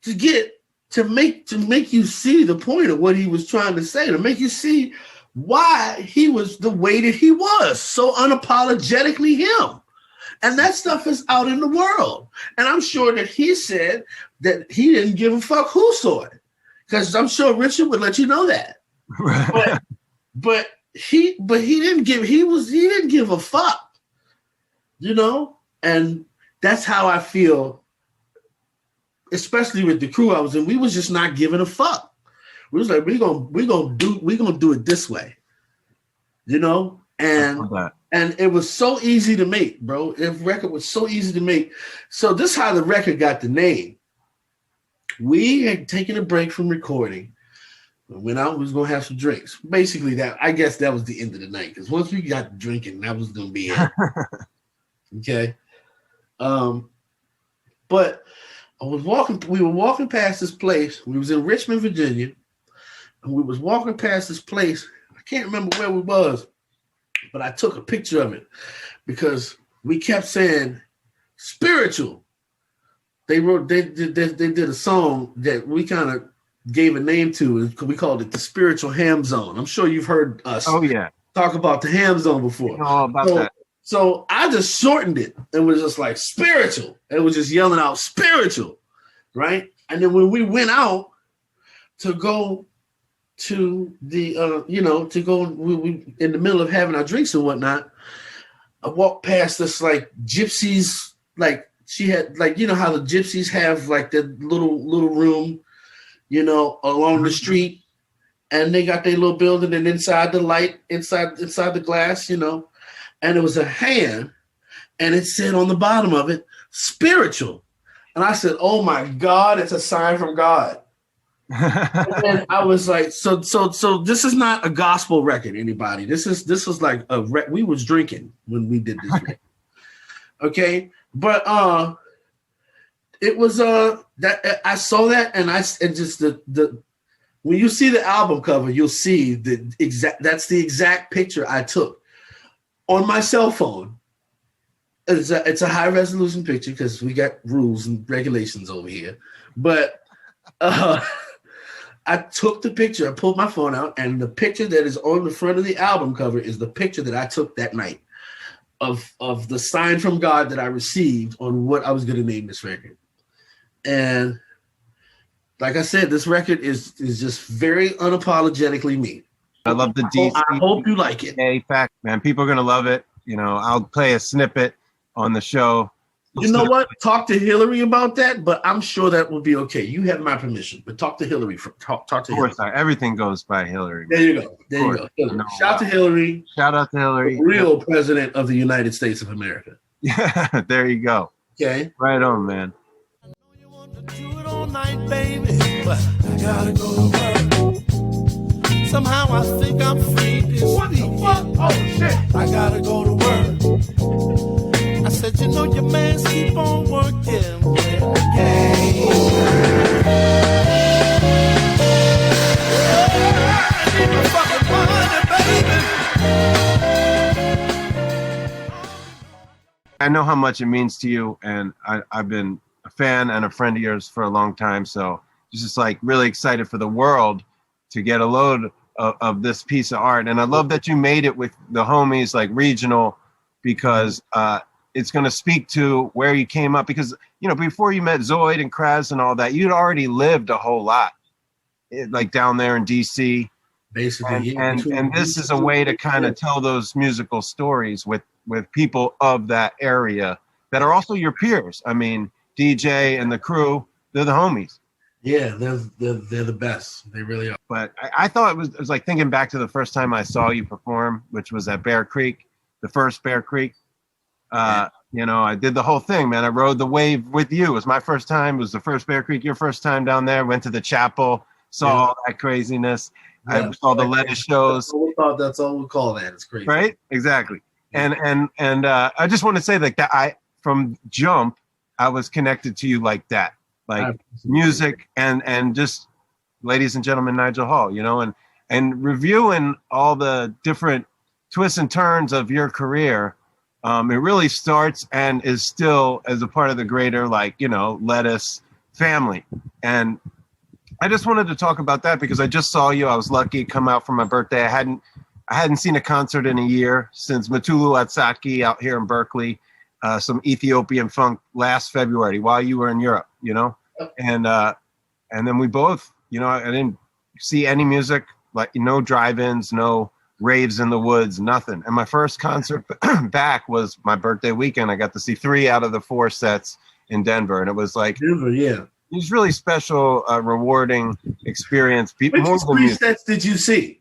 to make you see the point of what he was trying to say, to make you see why he was the way that he was, so unapologetically him. And that stuff is out in the world. And I'm sure that he said that he didn't give a fuck who saw it. Because I'm sure Richard would let you know that. But he didn't give a fuck. You know? And that's how I feel, especially with the crew I was in. We was just not giving a fuck. We was like, we're gonna do it this way. You know? And it was so easy to make, bro. The record was so easy to make. So this is how the record got the name. We had taken a break from recording. We went out, we was gonna have some drinks. Basically, I guess that was the end of the night. Because once we got drinking, that was gonna be it. Okay. But we were walking past this place. We was in Richmond, Virginia, and we was walking past this place. I can't remember where we was. But I took a picture of it because we kept saying spiritual. They did a song that we kind of gave a name to, and we called it the Spiritual Ham Zone. I'm sure you've heard us talk about the Ham Zone before. That. So I just shortened it and was just like spiritual. It was just yelling out spiritual, right? And then when we went out to go to the we in the middle of having our drinks and whatnot, I walked past this like gypsies, like she had like, how the gypsies have like the little room, along the street, and they got their little building, and inside the light, inside the glass, and it was a hand, and it said on the bottom of it, spiritual. And I said, oh my God, it's a sign from God. And I was like, so this is not a gospel record, anybody. This was like we was drinking when we did this record. Okay, but it was that I saw that, and just the when you see the album cover, you'll see that's the exact picture I took on my cell phone. It's a high resolution picture because we got rules and regulations over here, but I took the picture, I pulled my phone out, and the picture that is on the front of the album cover is the picture that I took that night of the sign from God that I received on what I was going to name this record. And like I said, this record is just very unapologetically me. I love the DC. I hope you like it. Hey, fact, man, people are going to love it. I'll play a snippet on the show. You know what? Talk to Hillary about that, but I'm sure that will be okay. You have my permission, but talk to Hillary. Talk to Hillary. Of course, everything goes by Hillary. There you go. Hillary. Shout out to Hillary. Shout out to Hillary. The real president of the United States of America. Yeah, there you go. Okay. Right on, man. I know you want to do it all night, baby, but I gotta go to work. Somehow I think I'm free this weekend. Oh, shit. I gotta go to work. I said, your mans keep on working with the game. I need my fucking money, baby. I know how much it means to you, and I've been a fan and a friend of yours for a long time, so just like really excited for the world to get a load of this piece of art. And I love that you made it with the homies, like regional, because it's going to speak to where you came up, because, before you met Zoid and Kraz and all that, you'd already lived a whole lot, like down there in DC. Basically. And this is a way to kind of tell those musical stories with people of that area that are also your peers. I mean, DJ and the crew, they're the homies. Yeah, they're the best. They really are. But I thought it was like thinking back to the first time I saw you perform, which was at Bear Creek, the first Bear Creek. You know, I did the whole thing, man. I rode the wave with you. It was my first time. It was the first Bear Creek, your first time down there. Went to the chapel, saw all that craziness. I saw the lettuce shows. That's all we call that. It's crazy, right? Exactly. And I just want to say that I from jump, I was connected to you like that, like music and just, ladies and gentlemen, Nigel Hall, you know, and reviewing all the different twists and turns of your career. It really starts and is still as a part of the greater, like, you know, Lettuce family. And I just wanted to talk about that because I just saw you. I was lucky to come out for my birthday. I hadn't seen a concert in a year since Matulu Atsaki out here in Berkeley, some Ethiopian funk last February while you were in Europe, you know? And then we both, you know, I didn't see any music, like no drive-ins, no raves in the woods, nothing. And my first concert back was my birthday weekend. I got to see 3 out of the 4 sets in Denver. And it was like, Denver, yeah. It was really special, rewarding experience. Which 3 sets did you see?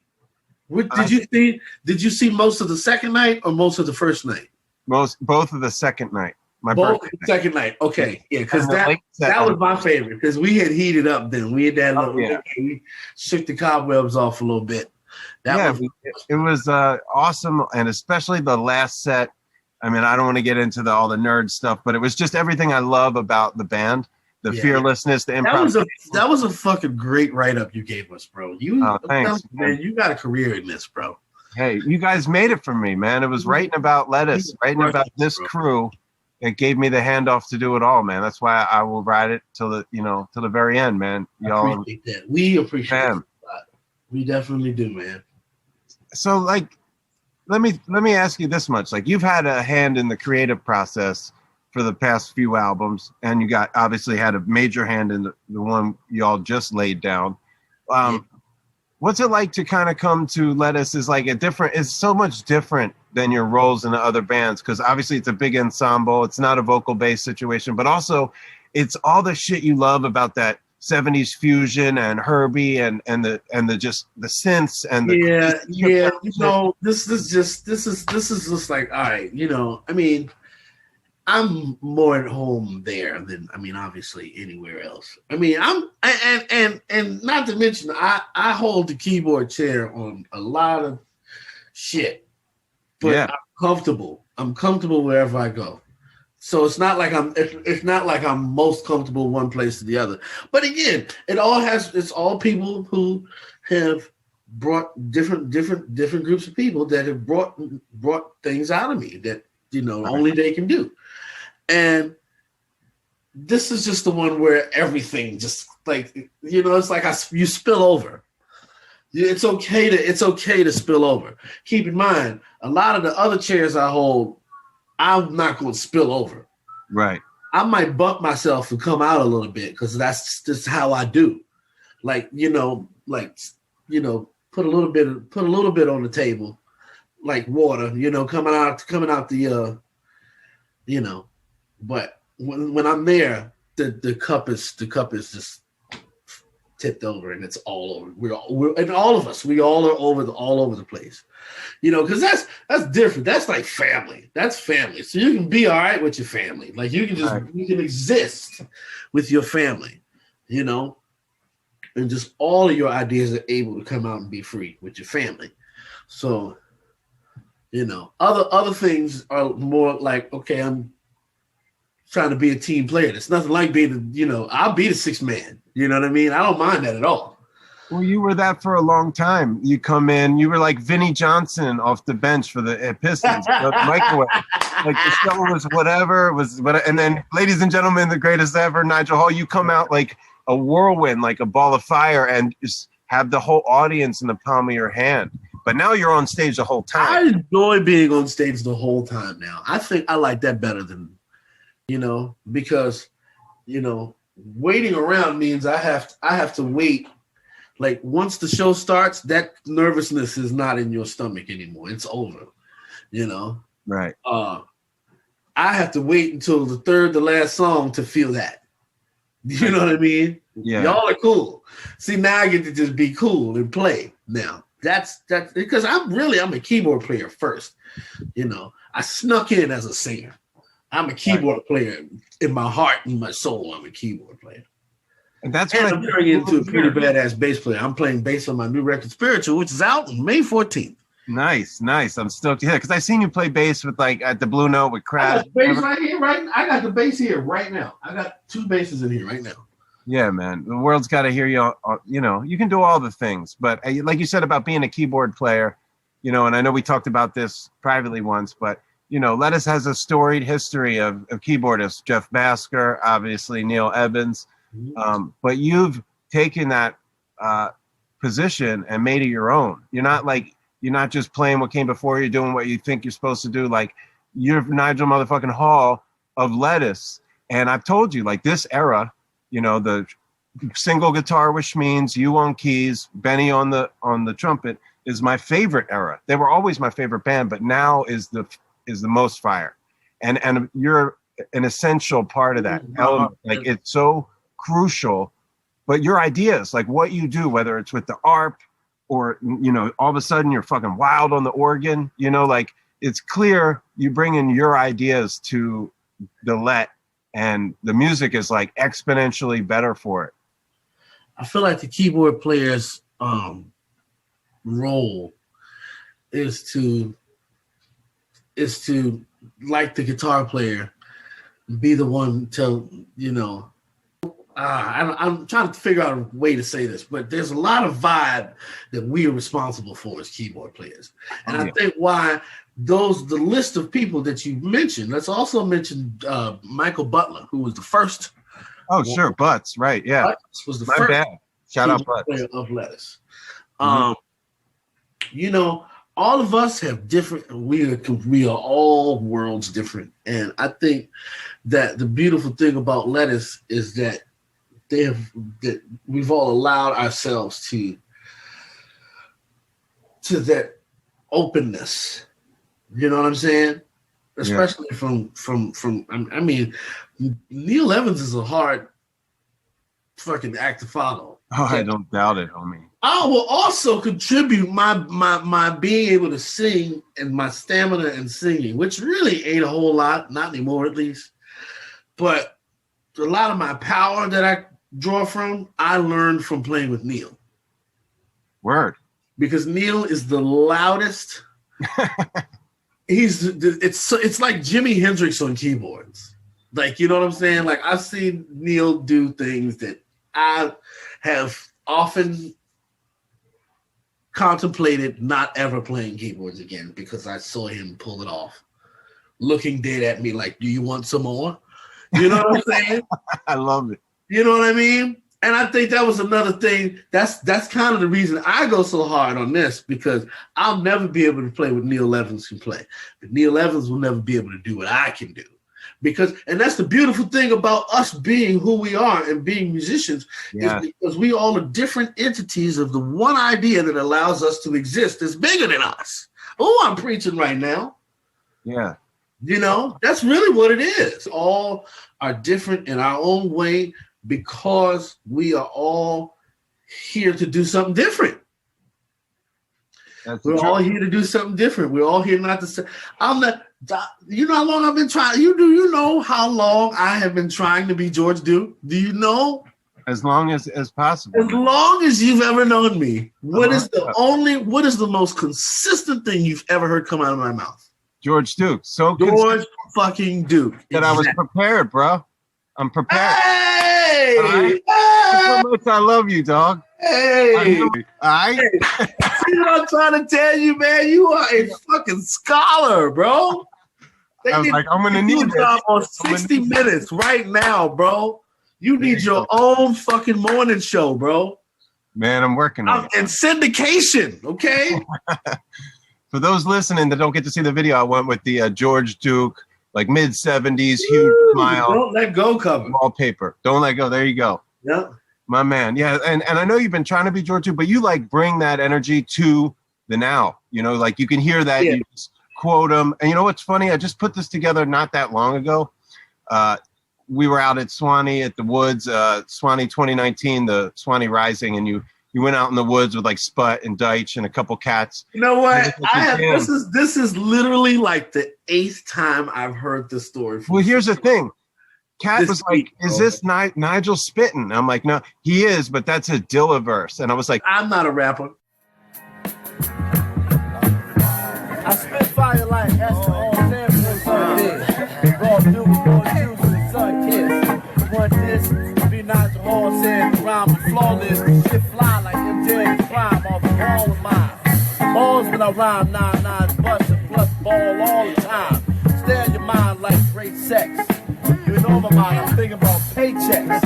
Did you see most of the second night or most of the first night? Both of the second night. Second night. Okay, yeah, because that was my favorite because we had heated up then. We had that we shook the cobwebs off a little bit. It was awesome, and especially the last set. I mean, I don't want to get into all the nerd stuff, but it was just everything I love about the band. The fearlessness, the improv. That was a fucking great write-up you gave us, bro. Thanks, man. You got a career in this, bro. Hey, you guys made it for me, man. It was writing about Lettuce, writing about this crew. It gave me the handoff to do it all, man. That's why I will ride it till the very end, man. Y'all appreciate that. We appreciate it. We definitely do, man. So, like, let me ask you this much: like, you've had a hand in the creative process for the past few albums, and you obviously had a major hand in the one y'all just laid down. What's it like to kind of come to Lettuce is like it's so much different than your roles in the other bands, because obviously it's a big ensemble, it's not a vocal based situation, but also it's all the shit you love about that 70s fusion and Herbie and the just the synths and the you know, this is just like, all right, you know, I mean, I'm more at home there than, I mean, obviously anywhere else. I mean, and not to mention, I hold the keyboard chair on a lot of shit, but I'm comfortable. I'm comfortable wherever I go. So it's not like I'm most comfortable one place to the other. But again, it's all people who have brought different groups of people that have brought things out of me that, you know, only they can do. And this is just the one where everything just, like, you know, it's like you spill over. It's okay to spill over. Keep in mind, a lot of the other chairs I hold, I'm not going to spill over. Right. I might bump myself and come out a little bit because that's just how I do. Like, you know, put a little bit on the table, like water, you know, coming out the, you know. But when I'm there, the cup is just tipped over and it's all over. And all of us, we all are all over the place, you know, because that's different. That's like family. That's family. So you can be all right with your family. Like you can exist with your family, you know, and just all of your ideas are able to come out and be free with your family. So, you know, other things are more like, okay, I'm trying to be a team player. It's nothing like being, you know, I'll be the 6th man. You know what I mean? I don't mind that at all. Well, you were that for a long time. You come in, you were like Vinnie Johnson off the bench for the Pistons, the microwave. Like the show was whatever, and then, ladies and gentlemen, the greatest ever, Nigel Hall, you come out like a whirlwind, like a ball of fire, and just have the whole audience in the palm of your hand. But now you're on stage the whole time. I enjoy being on stage the whole time now. I think I like that better than, you know, because, you know, waiting around means I have to wait. Like once the show starts, that nervousness is not in your stomach anymore. It's over, you know? Right. I have to wait until the last song to feel that. You know what I mean? Yeah. Y'all are cool. See, now I get to just be cool and play now. That's because I'm a keyboard player first. You know, I snuck in as a singer. I'm a keyboard player in my heart and my soul. I'm a keyboard player. And that's and what I'm turning into a pretty badass bass player. I'm playing bass on my new record, Spiritual, which is out on May 14th. Nice. I'm stoked to hear because I seen you play bass with like at the Blue Note with Crash. I got the bass right here, right? I got the bass here right now. I got 2 basses in here right now. Yeah, man. The world's got to hear you. You know, you can do all the things, but like you said about being a keyboard player, you know, and I know we talked about this privately once, but you know, Lettuce has a storied history of keyboardists. Jeff Basker, obviously Neil Evans, but you've taken that position and made it your own. You're not just playing what came before you, doing what you think you're supposed to do. Like you're Nigel motherfucking Hall of Lettuce, and I've told you, like this era. You know, the single guitar with Schmeens, you on keys, Benny on the trumpet is my favorite era. They were always my favorite band, but now is the most fire. And you're an essential part of that element. Like it's so crucial. But your ideas, like what you do, whether it's with the ARP or, you know, all of a sudden you're fucking wild on the organ, you know, like it's clear you bring in your ideas to the Let. And the music is like exponentially better for it. I feel like the keyboard player's role is to like the guitar player, be the one to, you know, I'm trying to figure out a way to say this, but there's a lot of vibe that we are responsible for as keyboard players. And I think why the list of people that you mentioned, let's also mention Michael Butler, who was the first. Oh, sure. Butts. Right. Yeah. Butts was the My first bad. Shout out Butts. player of Lettuce. You know, all of us have different, we are all worlds different. And I think that the beautiful thing about Lettuce is that that we've all allowed ourselves to that openness. You know what I'm saying? Especially from I mean, Neil Evans is a hard fucking act to follow. Oh, I don't doubt it, homie. I will also contribute my being able to sing and my stamina and singing, which really ain't a whole lot, not anymore at least. But a lot of my power that I draw from, I learned from playing with Neil. Word. Because Neil is the loudest. It's like Jimi Hendrix on keyboards. Like, you know what I'm saying? Like, I've seen Neil do things that I have often contemplated not ever playing keyboards again because I saw him pull it off, looking dead at me like, do you want some more? You know what I'm saying? I love it. You know what I mean? And I think that was another thing. That's kind of the reason I go so hard on this, because I'll never be able to play what Neil Evans can play. But Neil Evans will never be able to do what I can do. And that's the beautiful thing about us being who we are and being musicians, is because we all are different entities of the one idea that allows us to exist that's bigger than us. Oh, I'm preaching right now. Yeah. You know, that's really what it is. All are different in our own way because we are all here to do something different. We're all here to do something different. We're all here not to say, you know how long I've been trying? You know how long I have been trying to be George Duke? Do you know? As long as possible. As long as you've ever known me. What is the most consistent thing you've ever heard come out of my mouth? George Duke. George fucking Duke. That I was prepared, bro. I'm prepared. Hey! Right? I love you, dog. Hey! All right? See what I'm trying to tell you, man? You are a fucking scholar, bro. I was like, I'm going to need this. On 60 Minutes right now, bro. You need your own fucking morning show, bro. Man, I'm working on it. And syndication, okay? For those listening that don't get to see the video, I went with the George Duke, like mid-70s, huge smile. Don't let go cover. Wallpaper. Don't let go. There you go. Yeah. My man. Yeah, and I know you've been trying to be George Duke, but you like bring that energy to the now. You know, like you can hear that. Yeah. You just quote him. And you know what's funny? I just put this together not that long ago. we were out at Suwannee at the woods, Suwannee 2019, the Suwannee Rising, and you went out in the woods with like Sput and Deitch and a couple cats. You know what? This is literally like the 8th time I've heard this story. Well, here's the thing. Cat was like, "Is this Nigel spitting?" I'm like, "No, he is, but that's a Dilla verse." And I was like, "I'm not a rapper." I spit fire like Esther on Samson, son did. Raw Duke, raw juice, and son kiss. Want this? Be Nigel Hall said the rhyme was flawless. Shit fly like MJ crime off the wall with mine. Balls when I rhyme, 9-9 bust and plus ball all the time. Stay in your mind like great sex. You know my mind, I'm thinking about paychecks.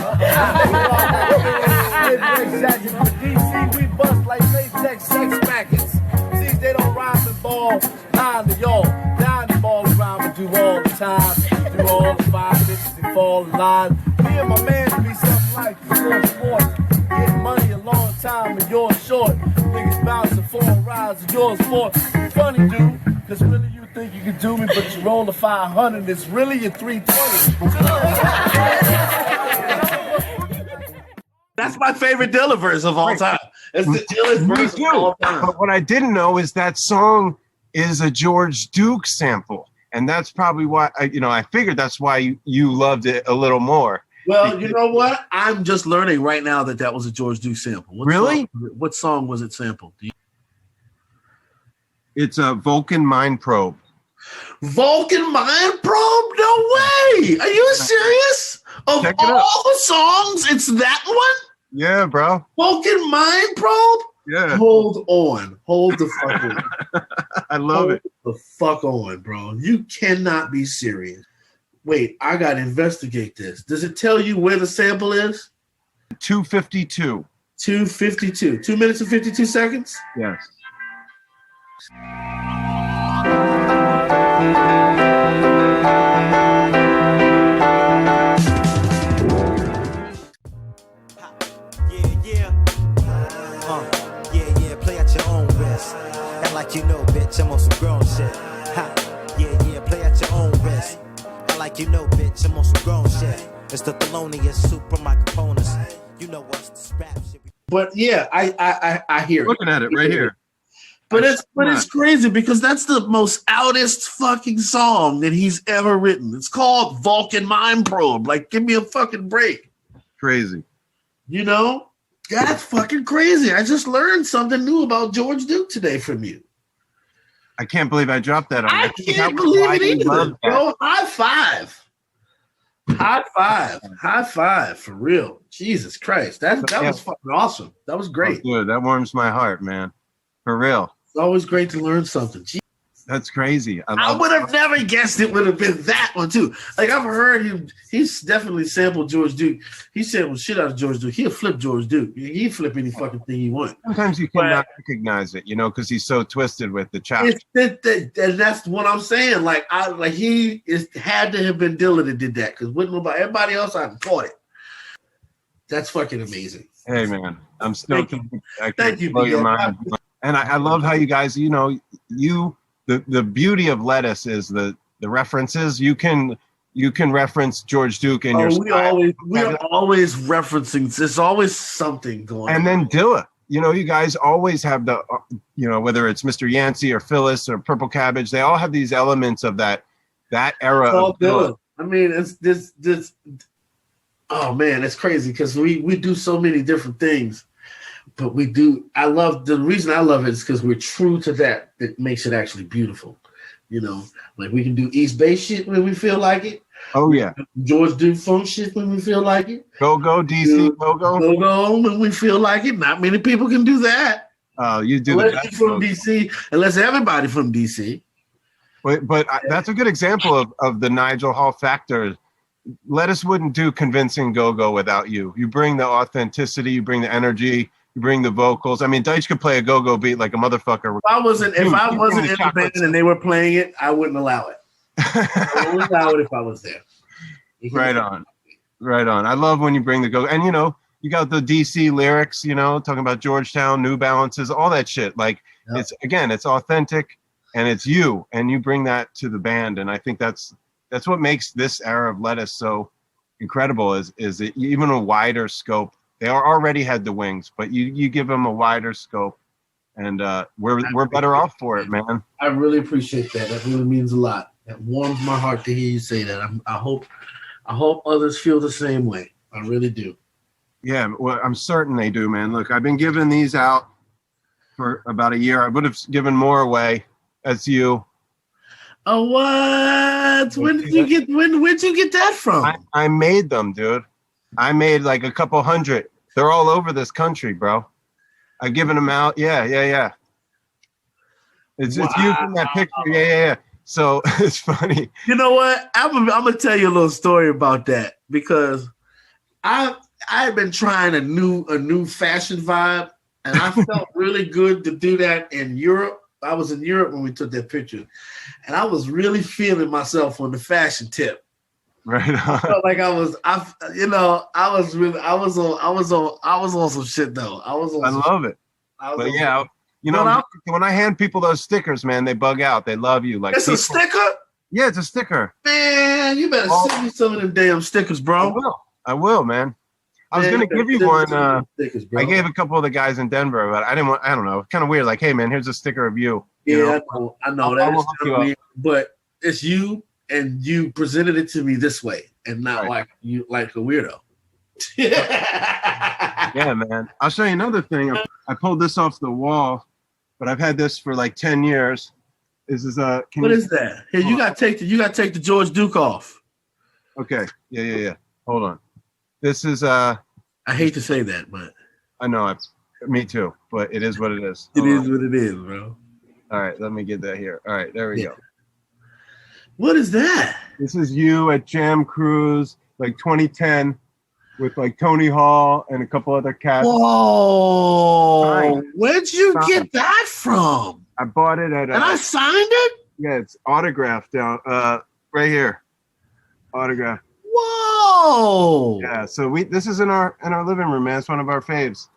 DC, we bust like latex sex packets. See, they don't rhyme and ball. 9 to y'all. Down the ball around and do all the time. Do all the 5 bitches and fall in line. Me and my man be something like your sport. Getting money a long time and yours short. Niggas bouncing 4 rides and yours 4. Funny, dude. Cause really you think you can do me, but you roll a 500, it's really your 320. That's my favorite Dilla verse of all time. It's the Dilla's verse of all time. But what I didn't know is that song is a George Duke sample. And that's probably why, I figured that's why you loved it a little more. Well, you know what? I'm just learning right now that was a George Duke sample. What song was it sampled? It's a Vulcan Mind Probe. Vulcan Mind Probe? No way! Are you serious? Of all the songs, it's that one? Yeah, bro. Vulcan Mind Probe? Yeah. Hold on. Hold the fuck on. I love it. Hold the fuck on, bro. You cannot be serious. Wait, I gotta investigate this. Does it tell you where the sample is? 2:52. 2:52. 2 minutes and 52 seconds? Yes. Play at your own risk. Act like you know, bitch, I'm on some grown shit. Play at your own risk. Act like you know, bitch, I'm on some grown shit. It's the Thelonious super microphones. You know what's the rap shit. But yeah, I hear it. Looking at it right here. But it's crazy because that's the most outest fucking song that he's ever written. It's called Vulcan Mind Probe. Like, give me a fucking break. Crazy. You know? That's fucking crazy. I just learned something new about George Duke today from you. I can't believe I dropped that on. I can't believe it either, bro. High five. High five. High five, for real. Jesus Christ. That was fucking awesome. That was great. Good. That warms my heart, man. For real. It's always great to learn something. Jeez. That's crazy. I would have never guessed it would have been that one too. Like, I've heard him. He's definitely sampled George Duke. He sampled shit out of George Duke. He'll flip George Duke. He'd flip any fucking thing he wants. Sometimes you cannot recognize it, because he's so twisted with the chops. And that's what I'm saying. Like, he had to have been Dilla that did that, because wouldn't nobody, everybody else I'd have caught it. That's fucking amazing. Hey man, I'm still Thank you. Blow your mind. And I love how you guys, the beauty of Lettuce is the references. You can reference George Duke in your style. We're always referencing. There's always something going on. And then Dilla. You guys always have the, whether it's Mr. Yancey or Phyllis or Purple Cabbage, they all have these elements of that era of Dilla. I mean, it's this. Oh man, it's crazy because we do so many different things. But the reason I love it is because we're true to that makes it actually beautiful. Like, we can do East Bay shit when we feel like it. Oh yeah. George Duke funk shit when we feel like it. Go DC, go when we feel like it. Not many people can do that. Oh, you do unless you're from DC, unless everybody from DC. But that's a good example of the Nigel Hall factor. Lettuce wouldn't do convincing go-go without you. You bring the authenticity, you bring the energy, you bring the vocals. I mean, Deitch could play a go-go beat like a motherfucker. If I wasn't in the band and they were playing it, I wouldn't allow it. I wouldn't allow it if I was there. Right on. I love when you bring the go. And, you got the DC lyrics, talking about Georgetown, New Balances, all that shit. Like, It's authentic and it's you. And you bring that to the band. And I think that's what makes this era of Lettuce so incredible is that even a wider scope. They already had the wings, but you give them a wider scope, and we're better off for it, man. I really appreciate that. That really means a lot. That warms my heart to hear you say that. I hope others feel the same way. I really do. Yeah, well, I'm certain they do, man. Look, I've been giving these out for about a year. I would have given more away. That's you. Oh, what? Where'd you get that from? I made them, dude. I made like a couple hundred. They're all over this country, bro. I've given them out. Yeah. It's you from that picture. Yeah. So it's funny. You know what? I'm gonna tell you a little story about that because I've been trying a new fashion vibe, and I felt really good to do that in Europe. I was in Europe when we took that picture, and I was really feeling myself on the fashion tip. Right on. I felt like I was on some shit though. I love it. But yeah, you know, when I hand people those stickers, man, they bug out. They love you. Like it's a sticker? Yeah, it's a sticker. Man, you better send me some of them damn stickers, bro. I will, man. I was gonna give you one. Stickers, I gave a couple of the guys in Denver, but I didn't want. I don't know. It's kind of weird. Like, hey, man, here's a sticker of you. Yeah, I know that is weird, but it's you. And you presented it to me this way, and not like a weirdo. Yeah, man. I'll show you another thing. I pulled this off the wall, but I've had this for like 10 years. This is what is that? Here, you gotta take the George Duke off. Okay. Yeah. Hold on. This is I hate to say that, but I know me too, but it is what it is. It is what it is, bro. All right, let me get that here. All right, there we go. What is that? This is you at Jam Cruise, like 2010, with like Tony Hall and a couple other cats. Whoa! Where'd you get that from? I bought it at. And I signed it. Yeah, it's autographed down right here. Autograph. Whoa! Yeah, so this is in our living room, man. It's one of our faves.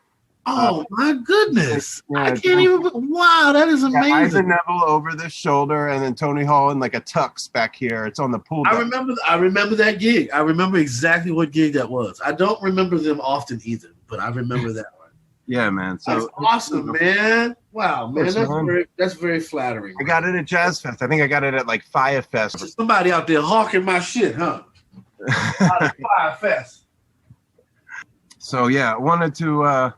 Oh my goodness! Yeah, I can't even. Wow, that is amazing. Ivan Neville over the shoulder, and then Tony Hall in like a tux back here. It's on the pool deck. I remember that gig. I remember exactly what gig that was. I don't remember them often either, but I remember that one. Yeah, man. So that's awesome, man. Wow, man. That's very flattering. I got it at Jazz Fest. I think I got it at like Fire Fest. There's somebody out there hawking my shit, huh? Out of Fire Fest. So yeah, I wanted to.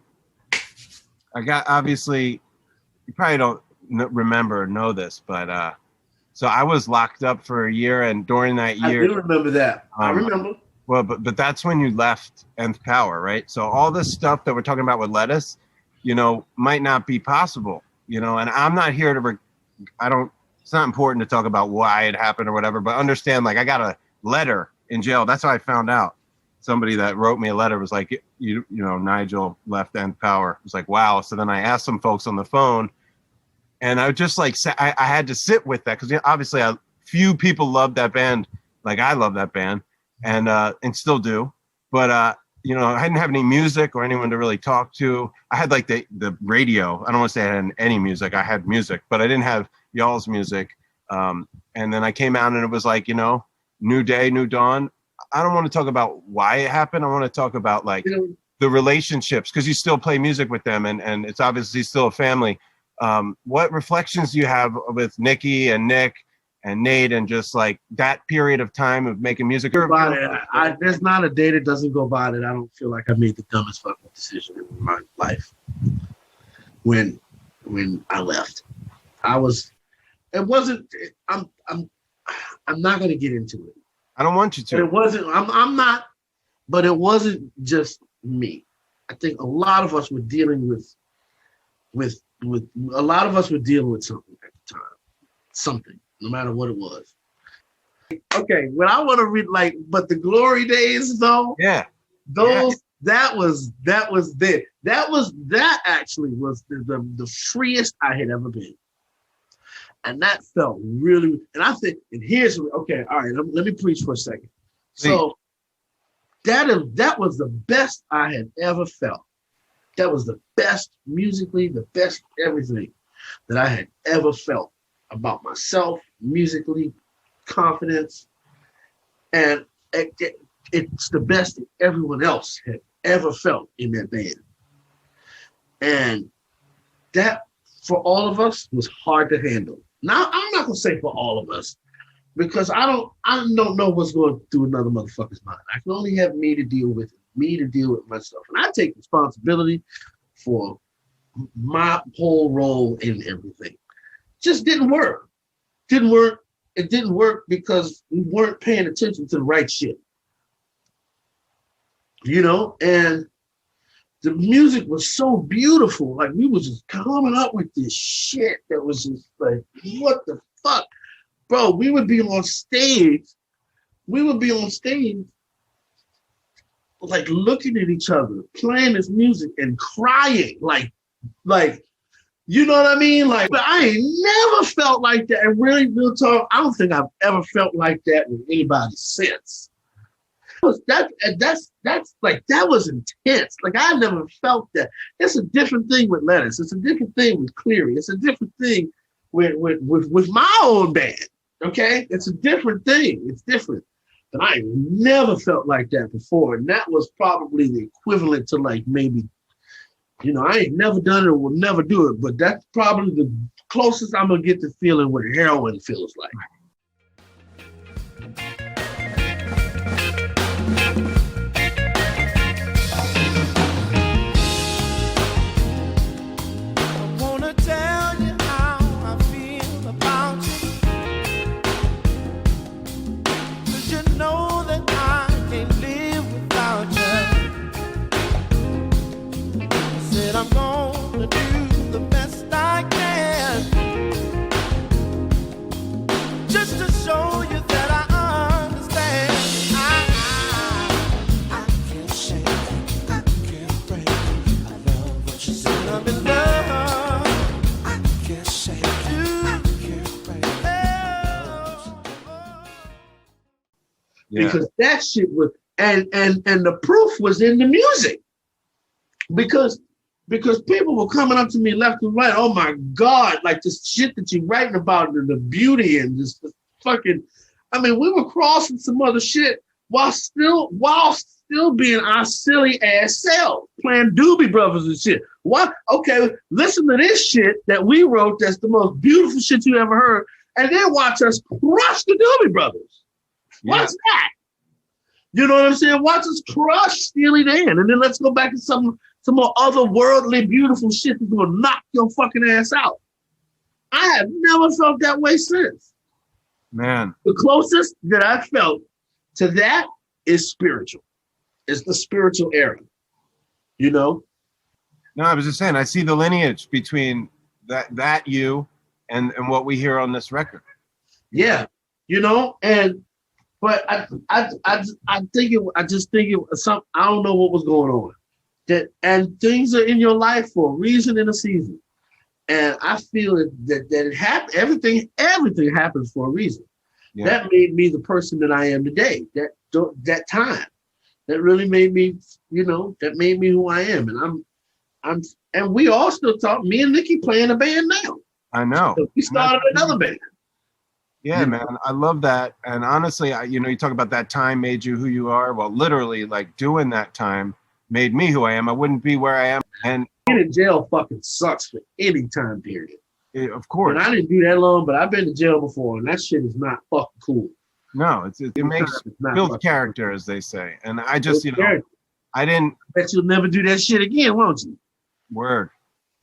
I got, obviously, you probably don't remember or know this, but so I was locked up for a year, and during that year, I do remember that. I remember. Well, but that's when you left Nth Power, right? So all this stuff that we're talking about with Lettuce, might not be possible, and I'm not here to. It's not important to talk about why it happened or whatever, but understand, like, I got a letter in jail. That's how I found out. Somebody that wrote me a letter was like, Nigel left Nth Power. It was like, wow. So then I asked some folks on the phone, and I just like, I had to sit with that because obviously few people love that band like I love that band, and still do. But I didn't have any music or anyone to really talk to. I had like the radio. I don't want to say I had any music. I had music, but I didn't have y'all's music. And then I came out, and it was like, new day, new dawn. I don't want to talk about why it happened. I want to talk about like the relationships, because you still play music with them, and it's obviously still a family. What reflections do you have with Nikki and Nick and Nate, and just like that period of time of making music? There's not a day that doesn't go by that I don't feel like I made the dumbest fucking decision in my life. When I left, I'm not going to get into it. I don't want you to. But it wasn't. I'm not. But it wasn't just me. I think a lot of us were dealing with a lot of us were dealing with something at the time. Something, no matter what it was. Okay, when I want to read but the glory days though. Yeah. That actually was the freest I had ever been. And that felt really, and I think, and here's, okay, all right, let me preach for a second. So that was the best I had ever felt. That was the best musically, the best everything that I had ever felt about myself, musically, confidence. And it's the best that everyone else had ever felt in that band. And that, for all of us, was hard to handle. Now, I'm not gonna say for all of us, because I don't know what's going through another motherfucker's mind. I can only have me to deal with it, me to deal with myself. And I take responsibility for my whole role in everything. Just didn't work. Didn't work. It didn't work because we weren't paying attention to the right shit. You know, and the music was so beautiful. Like, we was just coming up with this shit that was just like, what the fuck? Bro, we would be on stage, like looking at each other, playing this music and crying, like, you know what I mean? Like, but I ain't never felt like that. And really, real talk, I don't think I've ever felt like that with anybody since. That was intense. Like, I never felt that. It's a different thing with Lettuce. It's a different thing with Cleary. It's a different thing with my own band. Okay, it's a different thing. It's different. But I never felt like that before, and that was probably the equivalent to, like, maybe, you know, I ain't never done it or will never do it, but that's probably the closest I'm gonna get to feeling what heroin feels like. I'm gonna do the best I can, just to show you that I understand. I can't shake it, I can't break it. I love what you say. I'm in love. I can't shake it, I can't break it. Because that shit was, and the proof was in the music. Because people were coming up to me left and right. Oh my God, like this shit that you're writing about, the beauty and just the fucking, I mean, we were crossing some other shit while still being our silly ass self, playing Doobie Brothers and shit. What? Okay, listen to this shit that we wrote that's the most beautiful shit you ever heard, and then watch us crush the Doobie Brothers. What's that? You know what I'm saying? Watch us crush Steely Dan, and then let's go back to some more otherworldly, beautiful shit that's gonna knock your fucking ass out. I have never felt that way since. Man. The closest that I felt to that is spiritual. It's the spiritual era, you know? No, I was just saying, I see the lineage between that you and what we hear on this record. Yeah, you know, but I just think it was something. I don't know what was going on. And things are in your life for a reason and a season. And I feel that it happened. Everything happens for a reason. Yeah. That made me the person that I am today. That time, that really made me, you know, that made me who I am. And and we all still talk. Me and Nikki play in a band now. I know. So we started another band. Yeah, you know? Man, I love that. And honestly, you talk about that time made you who you are. Well, literally, like doing that time made me who I am. I wouldn't be where I am. And being in jail fucking sucks for any time period. Of course. And I didn't do that long, but I've been to jail before, and that shit is not fucking cool. No, it makes builds character, as they say. And I just, I didn't. Bet you'll never do that shit again, won't you? Word.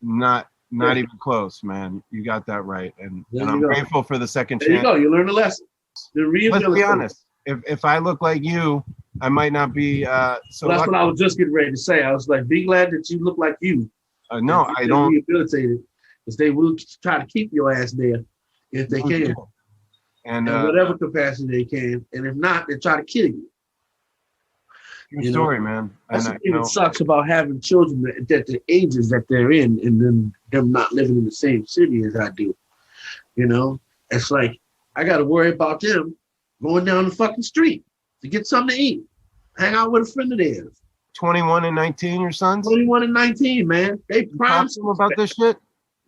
Not even close, man. You got that right. And I'm grateful for the second chance. There you go. You learned a lesson. Let's be honest. If I look like you, I might not be so that's lucky. what I was just getting ready to say. I was like, be glad that you look like you. No, I don't. Rehabilitated, because they will try to keep your ass there if they can. And in whatever capacity they can. And if not, they try to kill you. Good story, man. That's the thing that sucks about having children at the ages that they're in, and then them not living in the same city as I do. You know, it's like, I got to worry about them going down the fucking street to get something to eat, hang out with a friend of theirs. 21 and 19, your sons? 21 and 19, man. They promised them about this shit?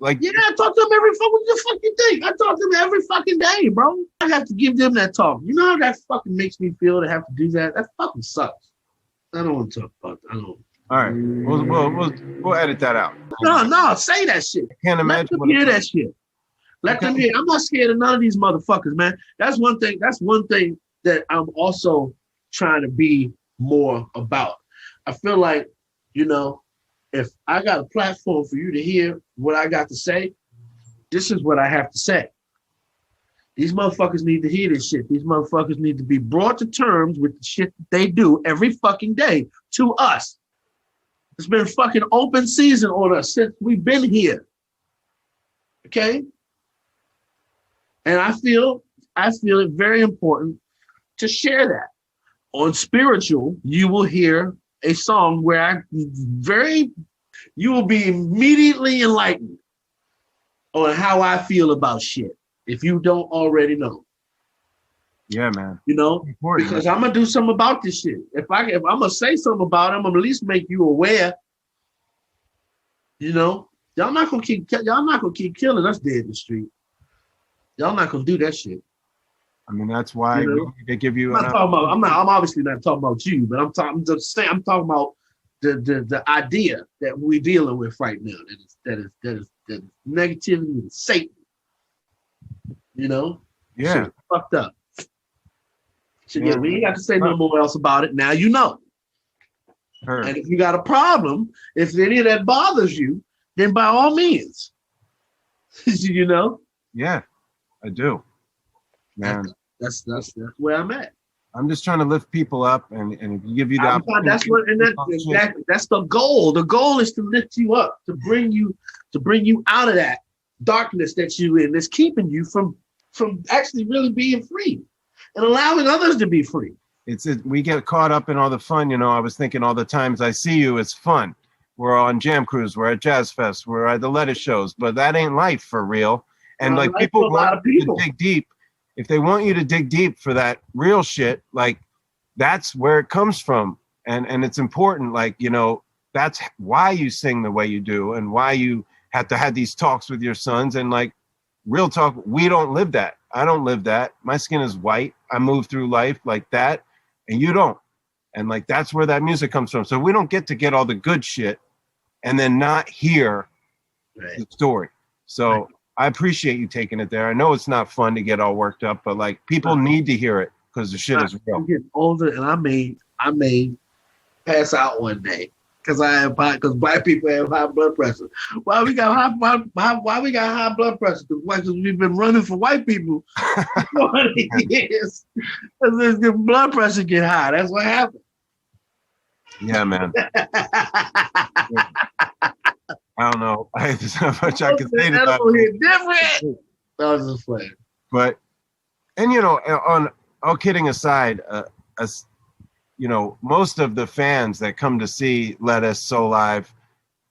Like, Yeah, I talk to them every fucking. What the fuck you think? I talk to them every fucking day, bro. I have to give them that talk. You know how that fucking makes me feel to have to do that? That fucking sucks. I don't want to talk about that. I don't. all right, we'll edit that out. No, say that shit. I can't imagine. Let them hear that shit. Let them hear. I'm not scared of none of these motherfuckers, man. That's one thing that I'm also trying to be more about. I feel like, you know, if I got a platform for you to hear what I got to say, this is what I have to say. These motherfuckers need to hear this shit. These motherfuckers need to be brought to terms with the shit that they do every fucking day to us. It's been fucking open season on us since we've been here. Okay? And I feel it very important to share that. On Spiritual, you will hear a song where you will be immediately enlightened on how I feel about shit, if you don't already know. Yeah, man. You know, because I'm gonna do something about this shit. If I'm gonna say something about it, I'm gonna at least make you aware. You know, y'all not gonna keep killing us dead in the street. Y'all not gonna do that shit. I mean, that's why they give you. I'm obviously not talking about you, but I'm talking about the idea that we're dealing with right now. That is negativity and Satan. You know, yeah, shit fucked up. So, yeah, we ain't got to say no more else about it. Now you know. Heard. And if you got a problem, if any of that bothers you, then by all means, you know. Yeah, I do. Man, that's where I'm at. I'm just trying to lift people up and give you that. That's the goal. The goal is to lift you up, to bring you out of that darkness that you're in, that's keeping you from actually really being free and allowing others to be free. We get caught up in all the fun. You know, I was thinking all the times I see you, it's fun. We're on Jam Cruise, we're at Jazz Fest, we're at the Lettuce shows, but that ain't life for real. And like people want to dig deep. If they want you to dig deep for that real shit, like that's where it comes from. And it's important, like, you know, that's why you sing the way you do and why you have to have these talks with your sons. And like real talk, we don't live that. I don't live that. My skin is white. I move through life like that. And you don't. And like that's where that music comes from. So we don't get all the good shit and then not hear the story. So I appreciate you taking it there. I know it's not fun to get all worked up, but like people need to hear it because the shit is real. I'm getting older, and I may pass out one day because black people have high blood pressure. Why we got high blood pressure? Because we've been running for white people for 40 years. Because the blood pressure get high. That's what happened. Yeah, man. I don't know. There's not much I can say to that. Different. That was just playing. But, and you know, on all kidding aside, you know, most of the fans that come to see Lettuce, So Live,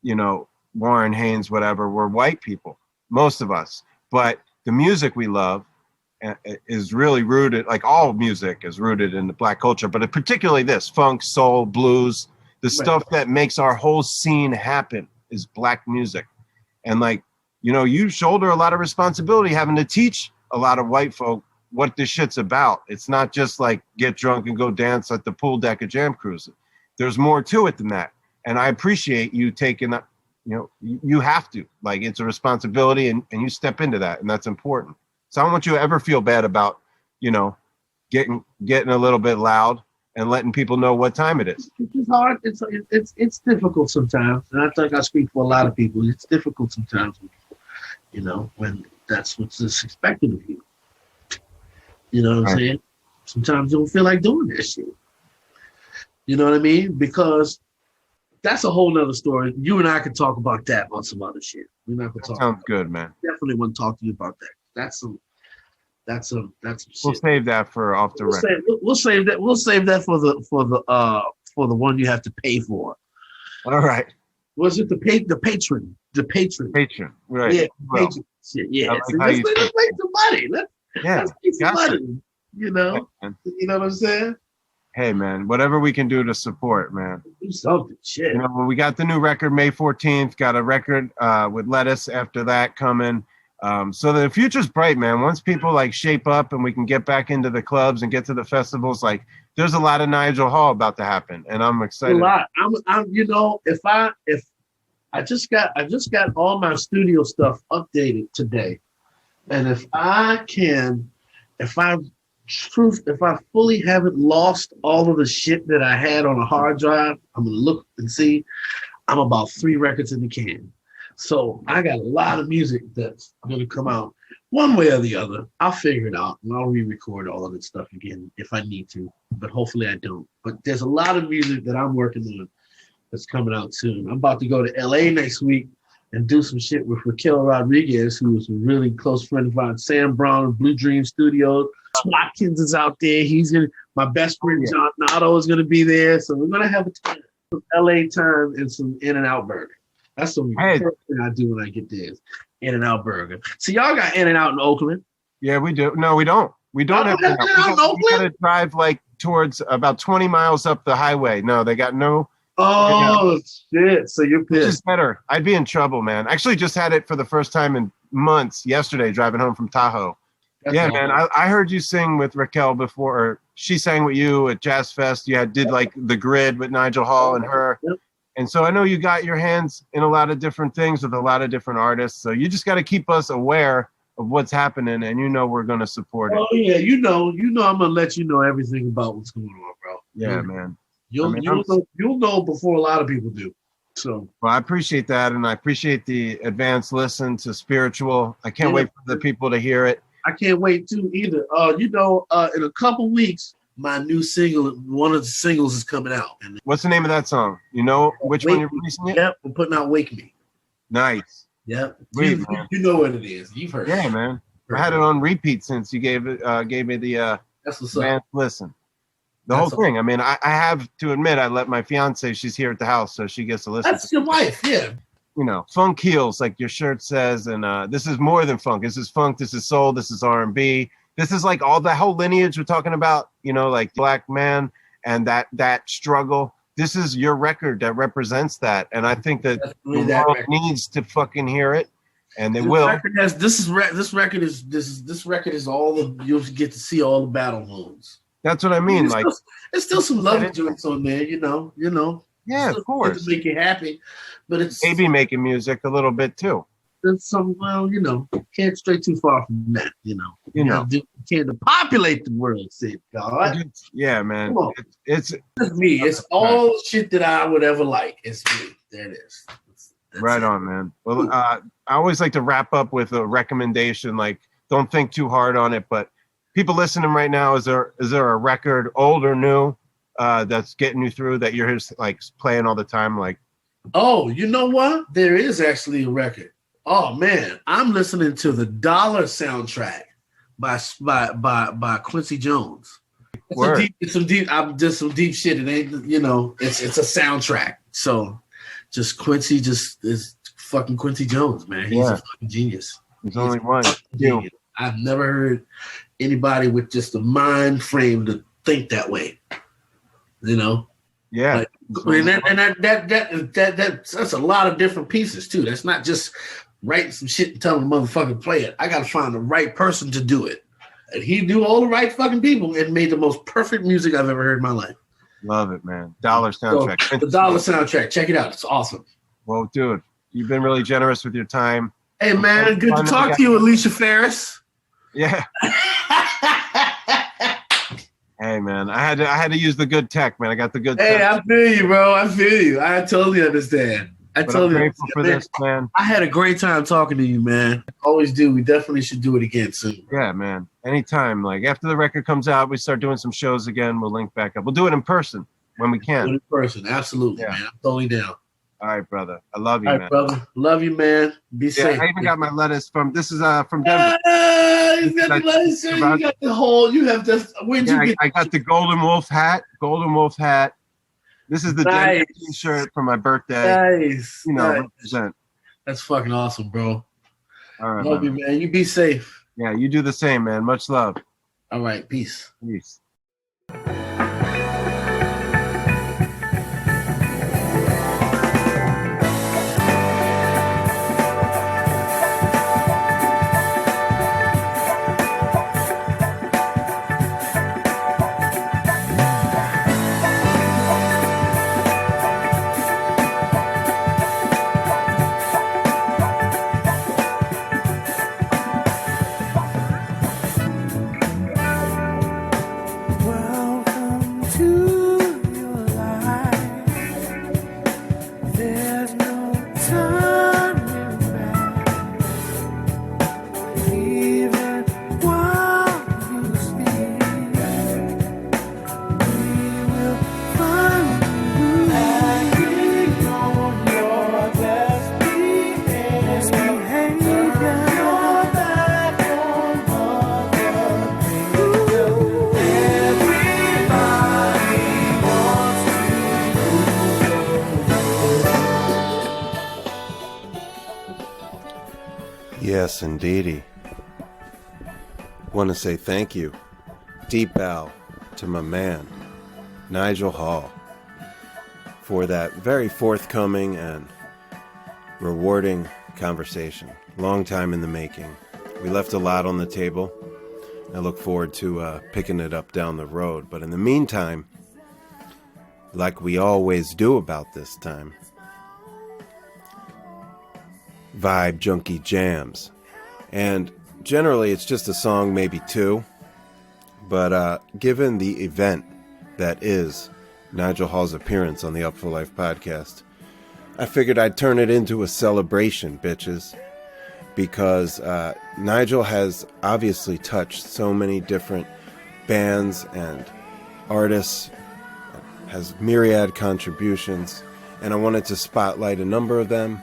you know, Warren Haynes, whatever, were white people. Most of us. But the music we love is really rooted, like all music is rooted in the black culture, but particularly this funk, soul, blues, the stuff that makes our whole scene happen is black music. And like, you know, you shoulder a lot of responsibility having to teach a lot of white folk what this shit's about. It's not just like get drunk and go dance at the pool deck of Jam Cruise. There's more to it than that. And I appreciate you taking that, you know, you have to, like, it's a responsibility and you step into that, and that's important. So I don't want you to ever feel bad about, you know, getting a little bit loud and letting people know what time it is. It's hard. It's difficult sometimes. And I think I speak for a lot of people. It's difficult sometimes, you know, when that's what's expected of you. You know what I'm saying? Sometimes you don't feel like doing that shit. You know what I mean? Because that's a whole nother story. You and I could talk about that on some other shit. We're not gonna talk. Sounds good, man. Definitely want to talk to you about that. That's some shit. We'll save that for off the record. We'll save that for the one you have to pay for. All right. Was it the patron? The patron. Patron. Right. Yeah. Well, patron. Shit. Yeah. like Let's make some money. Let's make some got money. You know. Yeah, you know what I'm saying? Hey, man, whatever we can do to support, man. Do something, shit. You know, we got the new record May 14th, got a record with Lettuce after that coming. So the future's bright, man. Once people like shape up and we can get back into the clubs and get to the festivals, like there's a lot of Nigel Hall about to happen, and I'm excited. A lot. I'm you know, if I just got all my studio stuff updated today, and if I fully haven't lost all of the shit that I had on a hard drive, I'm gonna look and see. I'm about 3 records in the can. So I got a lot of music that's gonna come out one way or the other. I'll figure it out and I'll re-record all of that stuff again if I need to, but hopefully I don't. But there's a lot of music that I'm working on that's coming out soon. I'm about to go to LA next week and do some shit with Raquel Rodriguez, who is a really close friend of mine, Sam Brown of Blue Dream Studios. Watkins is out there. My best friend John Nato is gonna be there. So we're gonna have some LA time and some In-N-Out burger. That's the first thing I do when I get there is In-N-Out burger. So y'all got In-N-Out in Oakland? Yeah, we do. No, we don't. We don't have In-N-Out in Oakland. We gotta drive like towards about 20 miles up the highway. No, they got no. Oh shit! So you're pissed. Which is better. I'd be in trouble, man. Actually, just had it for the first time in months yesterday, driving home from Tahoe. That's awesome. Man. I heard you sing with Raquel before, or she sang with you at Jazz Fest. You did like the grid with Nigel Hall and her. Yep. And so I know you got your hands in a lot of different things with a lot of different artists. So you just got to keep us aware of what's happening, and we're going to support it. Oh yeah, you know, I'm gonna let you know everything about what's going on, bro. Yeah, man. You'll know before a lot of people do. So well, I appreciate that, and I appreciate the advanced listen to Spiritual. I can't wait for the people to hear it. I can't wait to either. In a couple weeks, my new single, one of the singles is coming out. And what's the name of that song? You know which one you're releasing it? Yep, we're putting out Wake Me. Nice. Yep. You know what it is. You've heard it. Yeah, man. I had it on repeat since you gave me the that's what's up. Listen. The whole thing. I mean, I have to admit, I let my fiance, she's here at the house, so she gets to listen. That's your wife, yeah. You know, funk heals, like your shirt says, and this is more than funk. This is funk, this is soul, this is R&B. This is like all the whole lineage we're talking about, you know, like Black Man and that struggle. This is your record that represents that. And I think that the world needs to fucking hear it. And they will. This record is all you'll get to see all the battle modes. That's what I mean. There's still some love joints on there, you know. Yeah, of course. To make you happy, but it's maybe making music a little bit too. It's can't stray too far from that, you can't populate the world, say God. Yeah, man. It's me. It's all shit that I would ever like. It's me. There it is. That's right on, man. Well, I always like to wrap up with a recommendation. Like, don't think too hard on it, but people listening right now, is there a record, old or new, that's getting you through that you're just like playing all the time? Like, oh, you know what? There is actually a record. Oh man, I'm listening to the Dollar soundtrack by Quincy Jones. It's some deep shit. It ain't, it's a soundtrack. So just Quincy is fucking Quincy Jones, man. He's a fucking genius. There's only one. I've never heard anybody with just a mind frame to think that way. Yeah. That's a lot of different pieces too. That's not just writing some shit and telling the motherfucker play it. I gotta find the right person to do it. And he knew all the right fucking people and made the most perfect music I've ever heard in my life. Love it, man. Dollar soundtrack. So, the Dollar soundtrack. Check it out. It's awesome. Well, dude, you've been really generous with your time. Hey man, good to talk to you, Alicia Ferris. Yeah. Hey man, I had to use the good tech, man. I got the good tech. Hey, I feel you, bro. I feel you. I totally understand. I'm grateful for this, man. I had a great time talking to you, man. Always do. We definitely should do it again soon. Yeah, man. Anytime. Like after the record comes out, we start doing some shows again. We'll link back up. We'll do it in person when we can. In person, absolutely, man. I'm totally down. All right, brother. I love you, man. All right, brother. Love you, man. Be safe. I even got my lettuce from. This is from Denver. You got the lettuce. You got the whole. You have just. Where'd you get? I got the Golden Wolf hat. This is the Denver t-shirt for my birthday. Nice. Represent. That's fucking awesome, bro. All right, love you, man. You be safe. Yeah, you do the same, man. Much love. All right, peace. Peace. Yes, indeedy. Want to say thank you, deep bow to my man, Nigel Hall, for that very forthcoming and rewarding conversation. Long time in the making. We left a lot on the table. I look forward to picking it up down the road. But in the meantime, like we always do about this time, vibe junkie jams. And generally it's just a song, maybe two. But given the event that is Nigel Hall's appearance on the Up for Life podcast, I figured I'd turn it into a celebration, bitches. Because Nigel has obviously touched so many different bands and artists, has myriad contributions, and I wanted to spotlight a number of them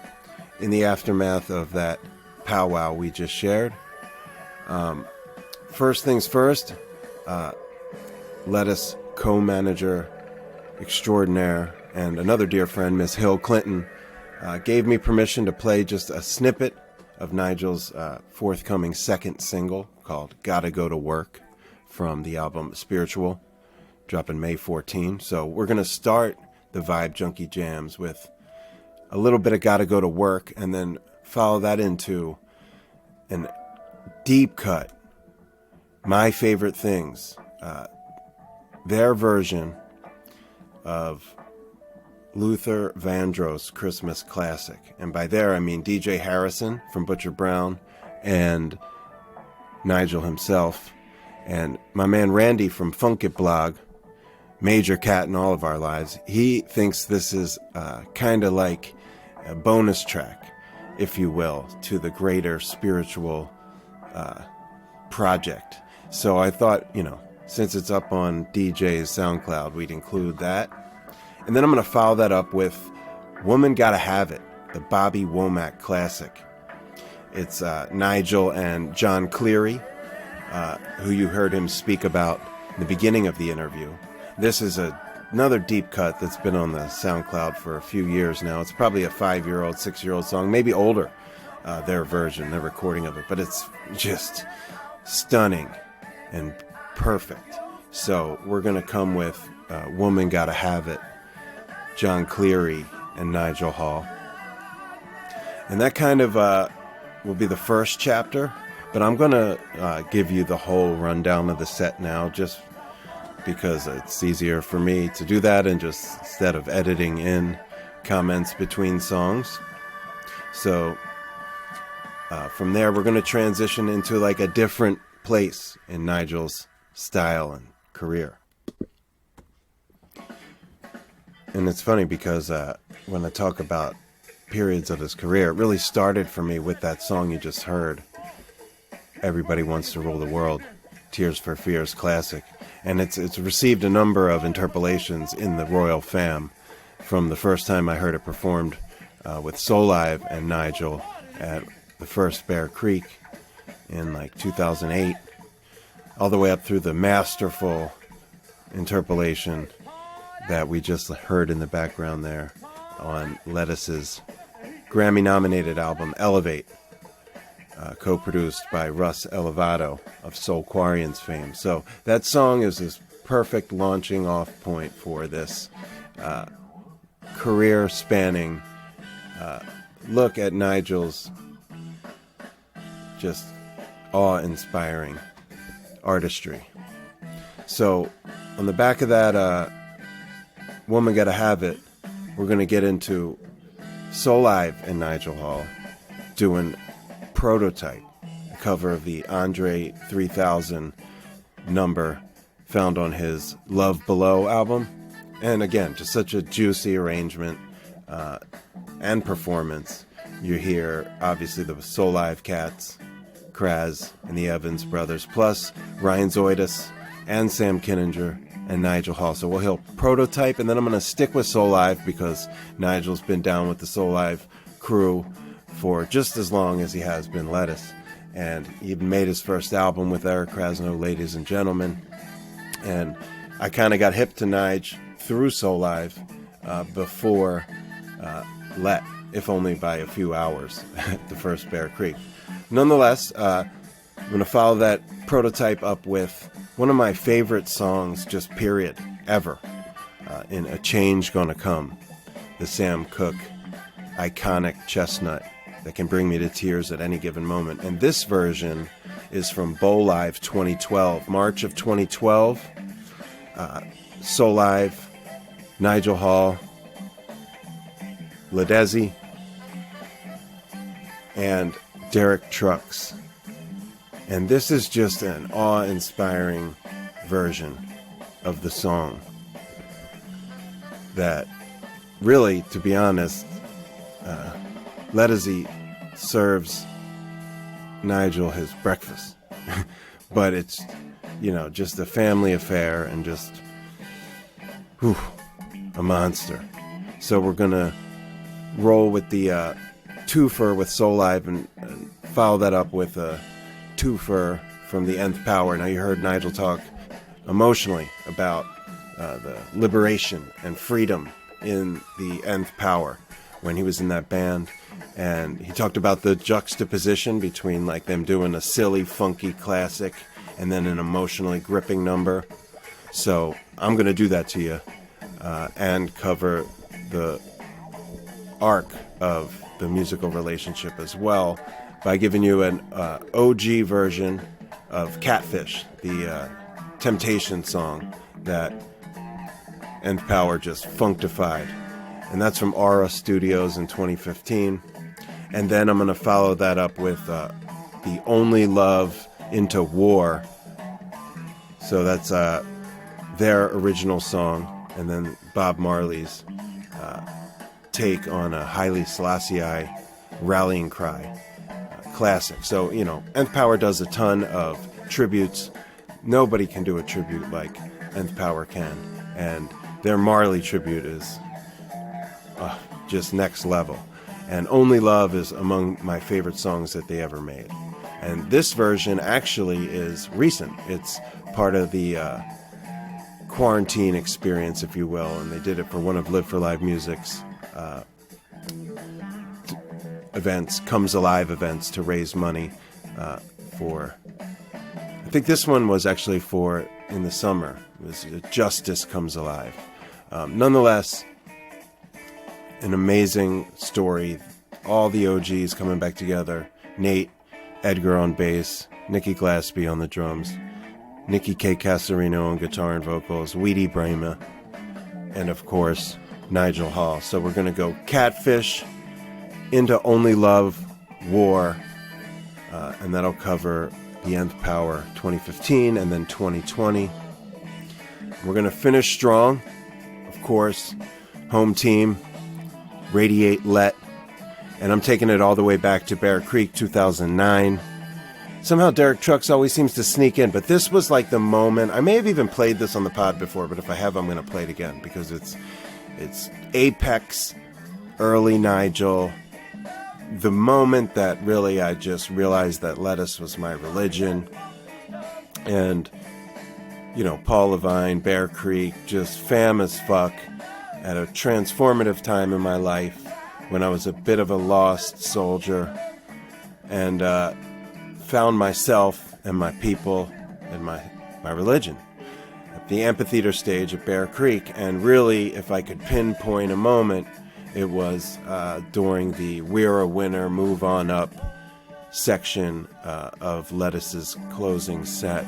in the aftermath of that powwow we just shared. First things first, Lettuce co-manager extraordinaire and another dear friend, Miss Hill Clinton, gave me permission to play just a snippet of Nigel's forthcoming second single called Gotta Go to Work from the album Spiritual, dropping May 14. So we're going to start the Vibe Junkie Jams with a little bit of Gotta Go to Work and then follow that into an deep cut, My Favorite Things, their version of Luther Vandross' Christmas classic. And by there I mean DJ Harrison from Butcher Brown and Nigel himself and my man Randy from Funk It Blog, major cat in all of our lives. He thinks this is kind of like a bonus track, if you will, to the greater spiritual project. So I thought, since it's up on DJ's SoundCloud, we'd include that. And then I'm going to follow that up with Woman Gotta Have It, the Bobby Womack classic. It's Nigel and Jon Cleary, who you heard him speak about in the beginning of the interview. This is another deep cut that's been on the SoundCloud for a few years now. It's probably a 5-year-old, 6-year-old song, maybe older, their version, their recording of it. But it's just stunning and perfect. So we're going to come with Woman Gotta Have It, Jon Cleary and Nigel Hall. And that kind of will be the first chapter, but I'm going to give you the whole rundown of the set now, just because it's easier for me to do that and just instead of editing in comments between songs. So from there, we're going to transition into like a different place in Nigel's style and career. And it's funny because when I talk about periods of his career, it really started for me with that song you just heard, Everybody Wants to Rule the World, Tears for Fears classic. And it's received a number of interpolations in the Royal Fam from the first time I heard it performed with Soul Live and Nigel at the first Bear Creek in like 2008, all the way up through the masterful interpolation that we just heard in the background there on Lettuce's Grammy-nominated album Elevate, co-produced by Russ Elevato of Soulquarian's fame. So that song is this perfect launching off point for this career-spanning look at Nigel's just awe-inspiring artistry. So on the back of that Woman Gotta Have It, we're going to get into Soul Live and Nigel Hall doing Prototype, a cover of the Andre 3000 number found on his Love Below album. And again, just such a juicy arrangement and performance. You hear, obviously, the Soul Live cats, Kraz and the Evans brothers, plus Ryan Zoidis and Sam Kinninger and Nigel Hall. So we'll hear Prototype, and then I'm going to stick with Soul Live because Nigel's been down with the Soul Live crew for just as long as he has been Lettuce. And he even made his first album with Eric Krasno, Ladies and Gentlemen. And I kind of got hip to Nige through Soul Live before Let, if only by a few hours at the first Bear Creek. nonetheless, I'm going to follow that prototype up with one of my favorite songs, just period, ever, in A Change Gonna Come, the Sam Cooke iconic chestnut that can bring me to tears at any given moment. And this version is from Bow Live 2012, March of 2012, Soul Live, Nigel Hall, Ledesi, and Derek Trucks. And this is just an awe-inspiring version of the song that really, to be honest, Ledesi serves Nigel his breakfast. But it's, just a family affair and just a monster. So we're going to roll with the twofer with Soul Live and follow that up with a twofer from the Nth Power. Now, you heard Nigel talk emotionally about the liberation and freedom in the Nth Power when he was in that band. And he talked about the juxtaposition between like them doing a silly, funky classic and then an emotionally gripping number. So I'm going to do that to you and cover the arc of the musical relationship as well by giving you an OG version of Catfish, the Temptation song that Nth Power just functified. And that's from Aura Studios in 2015. And then I'm going to follow that up with the Only Love Into War. So that's their original song. And then Bob Marley's take on a Haile Selassie rallying cry classic. So, Nth Power does a ton of tributes. Nobody can do a tribute like Nth Power can. And their Marley tribute is just next level. And Only Love is among my favorite songs that they ever made. And this version actually is recent. It's part of the quarantine experience, if you will. And they did it for one of Live for Live Music's events, Comes Alive events, to raise money for... I think this one was actually for in the summer. It was Justice Comes Alive. Nonetheless, an amazing story. All the OGs coming back together. Nate, Edgar on bass, Nikki Glaspie on the drums, Nikki K. Casarino on guitar and vocals, Weedy Brahma, and of course, Nigel Hall. So we're going to go Catfish into Only Love, War, and that'll cover the Nth Power 2015 and then 2020. We're going to finish strong, of course, home team, Radiate Let, and I'm taking it all the way back to Bear Creek 2009. Somehow Derek Trucks always seems to sneak in, but this was like the moment. I may have even played this on the pod before, but if I have, I'm going to play it again because it's apex, early Nigel, the moment that really I just realized that lettuce was my religion. And, Paul Levine, Bear Creek, just fam as fuck at a transformative time in my life when I was a bit of a lost soldier and found myself and my people and my religion at the amphitheater stage at Bear Creek. And really, if I could pinpoint a moment, it was during the We're a Winner, Move On Up section of Lettuce's closing set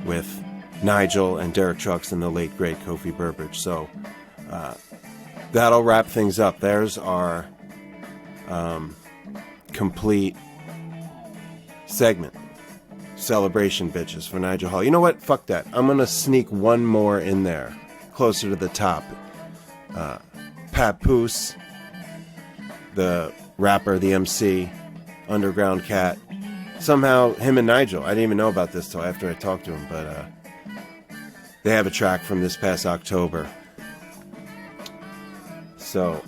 with Nigel and Derek Trucks and the late, great Kofi Burbridge. So that'll wrap things up. There's our complete segment. Celebration bitches for Nigel Hall. You know what? Fuck that. I'm going to sneak one more in there, closer to the top. Papoose, the rapper, the MC, Underground Cat. Somehow, him and Nigel, I didn't even know about this till after I talked to him, but they have a track from this past October. So,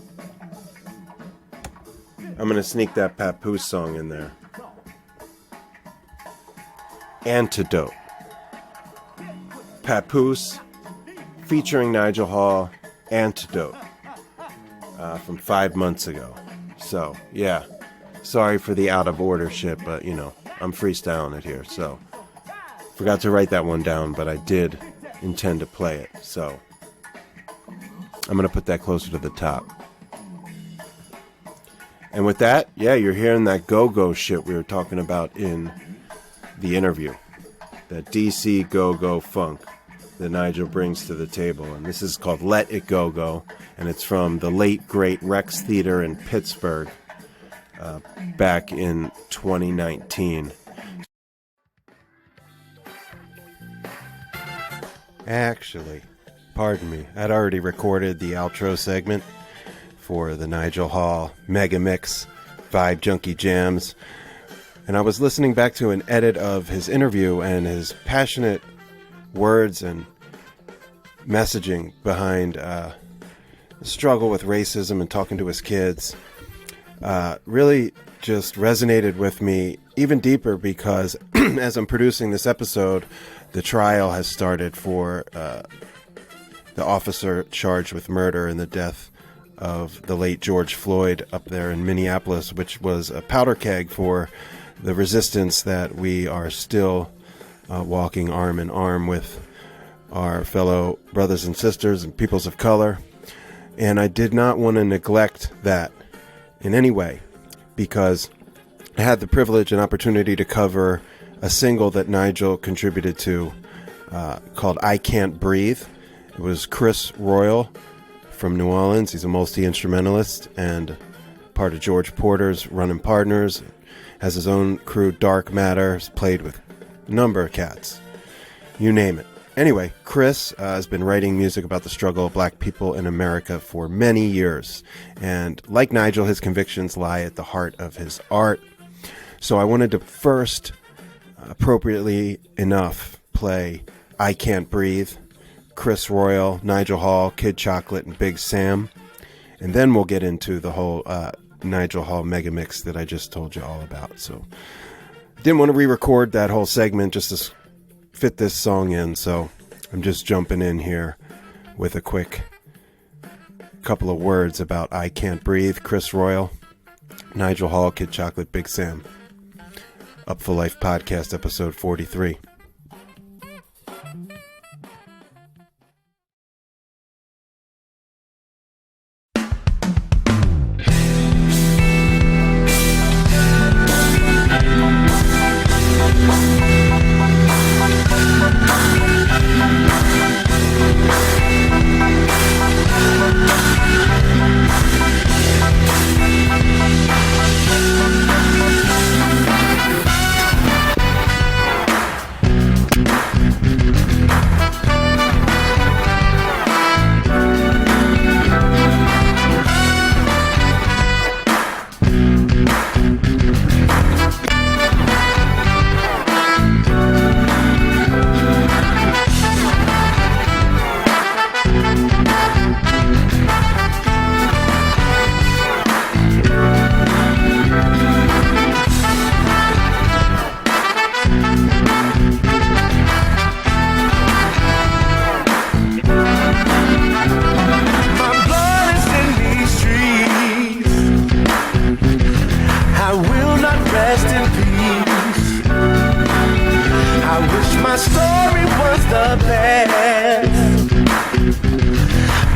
I'm going to sneak that Papoose song in there. Antidote. Papoose, featuring Nigel Hall, Antidote, from 5 months ago. So, yeah. Sorry for the out of order shit, but you know, I'm freestyling it here, so forgot to write that one down, but I did intend to play it, so I'm gonna put that closer to the top. And with that, yeah, you're hearing that go-go shit we were talking about in the interview. That DC go-go funk that Nigel brings to the table. And this is called Let It Go-Go. And it's from the late, great Rex Theater in Pittsburgh back in 2019. Actually, pardon me, I'd already recorded the outro segment for the Nigel Hall Mega Mix Vibe Junkie Jams, and I was listening back to an edit of his interview, and his passionate words and messaging behind the struggle with racism and talking to his kids really just resonated with me even deeper, because as I'm producing this episode, the trial has started for the officer charged with murder in the death of the late George Floyd up there in Minneapolis, which was a powder keg for the resistance that we are still walking arm in arm with our fellow brothers and sisters and peoples of color. And I did not want to neglect that in any way, because I had the privilege and opportunity to cover a single that Nigel contributed to called I Can't Breathe. It was Chris Royal from New Orleans. He's a multi-instrumentalist and part of George Porter's Running Partners. Has his own crew, Dark Matter. Has played with a number of cats. You name it. Anyway, Chris has been writing music about the struggle of black people in America for many years. And like Nigel, his convictions lie at the heart of his art. So I wanted to first, appropriately enough, play I Can't Breathe, Chris Royal, Nigel Hall, Kid Chocolate, and Big Sam. And then we'll get into the whole Nigel Hall mega mix that I just told you all about. So didn't want to re-record that whole segment just to fit this song in, so I'm just jumping in here with a quick couple of words about I Can't Breathe, Chris Royal, Nigel Hall, Kid Chocolate, Big Sam. Up for Life Podcast, episode 43.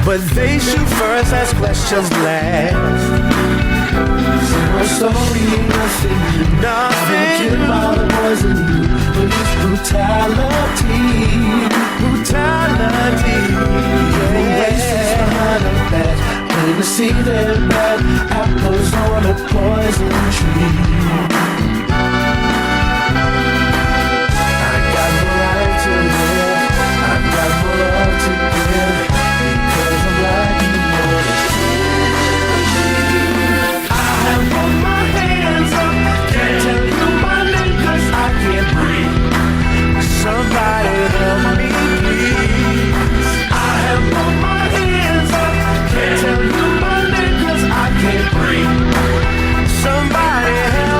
But they shoot first, ask questions last. My story ain't nothing new. Nothing about the poison you, but it's brutality. Brutality. Yeah. Races behind a back, plain to see their bad apples on a poison tree. I got more life to live. I got more love to give. Because I'm like you know the truth. I have put my hands up. Can't tell you my name 'cause I can't breathe. Somebody help me please. I have put my hands up. Can't tell you my name 'cause I can't breathe. Somebody help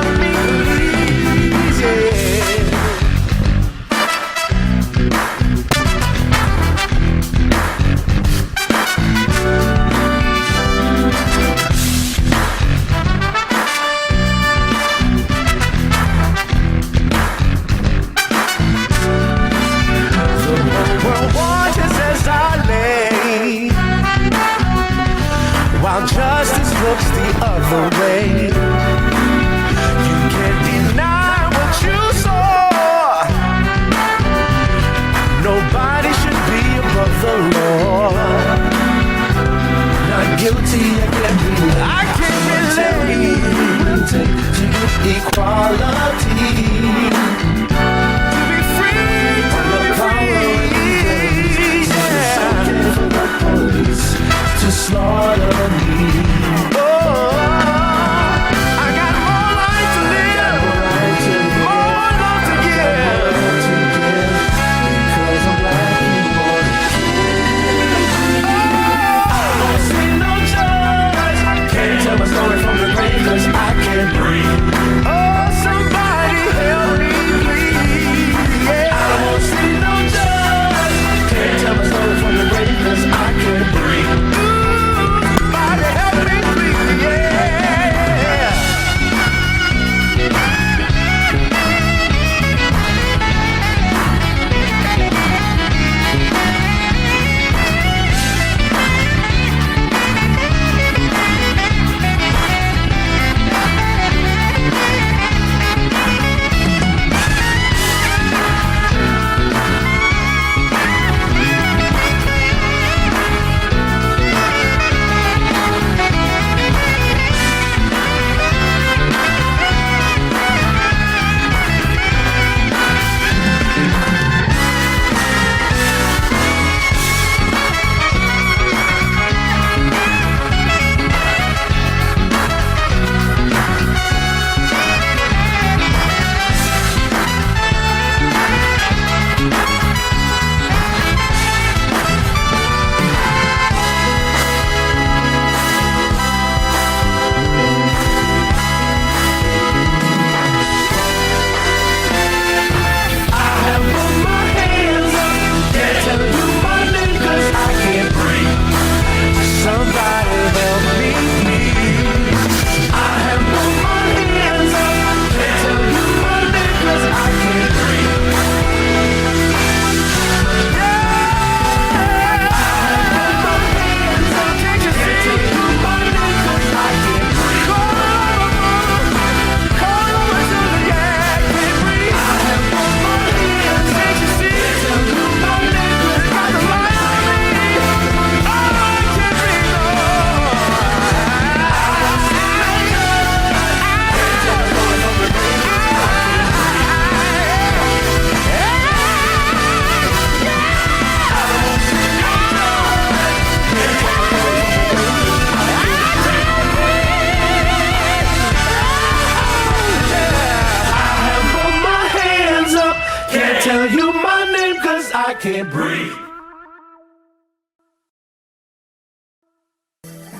can't breathe.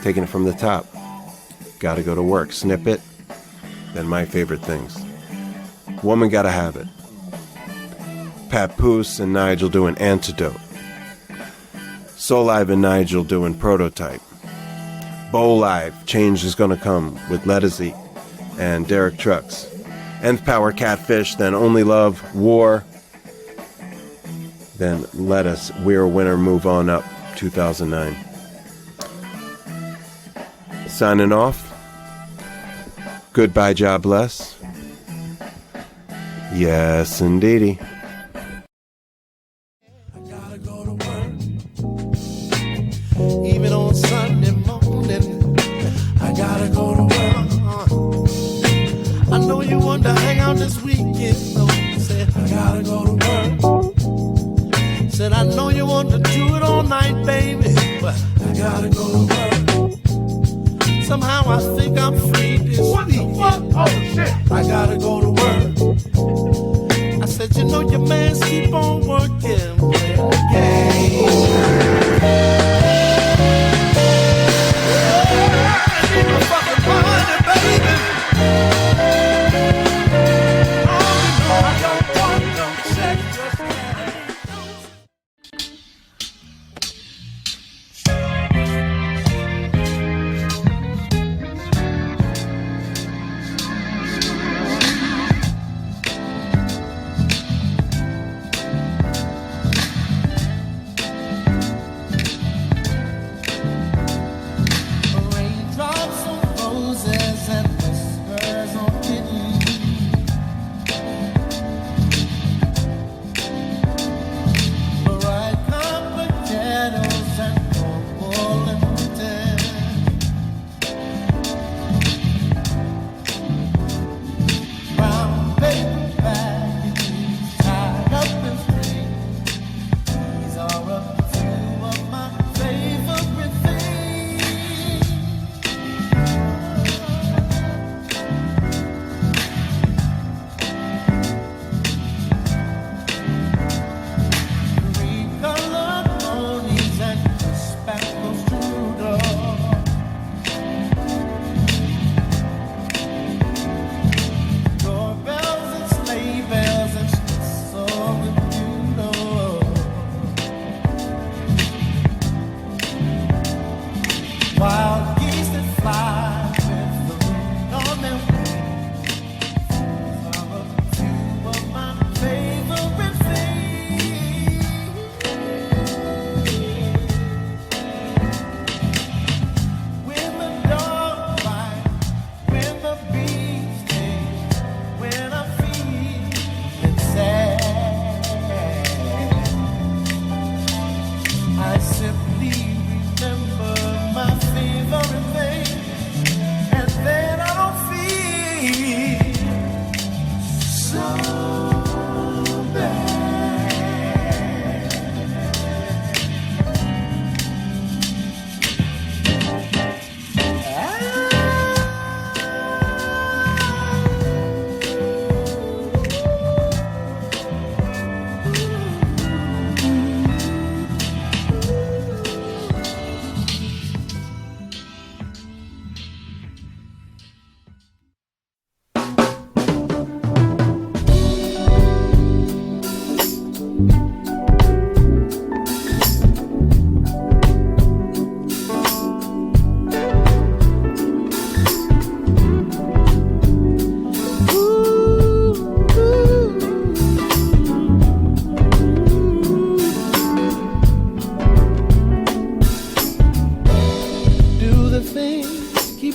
Taking it from the top. Gotta go to work. Snippet. Then my favorite things. Woman Gotta Have It. Papoose and Nigel doing Antidote. Soul Live and Nigel doing Prototype. Bow Live, Change Is Gonna Come with Letizzy and Derek Trucks. Nth Power, Catfish, then Only Love, War. Then Let Us, We're a Winner, Move On Up, 2009. Signing off. Goodbye, God bless. Yes, indeedy. Even on Sunday morning, I gotta go to work. I know you want to hang out this weekend, so said I gotta go to work. Said I know you want to do it all night, baby, but I gotta go to work. Somehow I think I'm free this weekend. Oh shit! I gotta go to work. I said, you know your man keep on working, playing the game.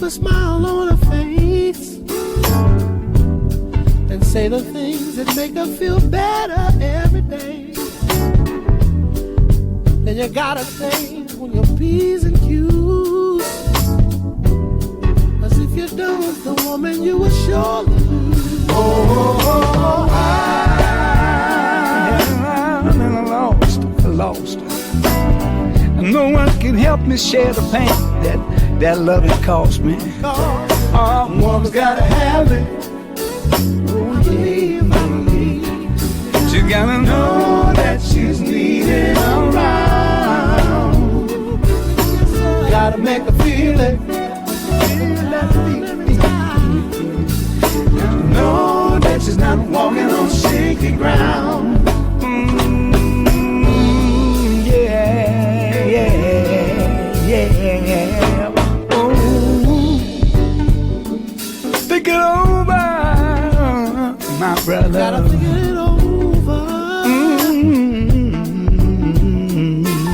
a smile on her face and say the things that make her feel better every day. Then you gotta say on your P's and Q's, 'cause if you don't, the woman you will surely lose. Oh, I'm lost. No one can help me share the pain that love has cost me. Oh, woman's gotta have it. Oh, yeah, she gotta know that she she's needed around. Gotta make her feel it. Know that she's not walking on shaky ground. Yeah. Oh, think it over, my brother. Gotta think it over.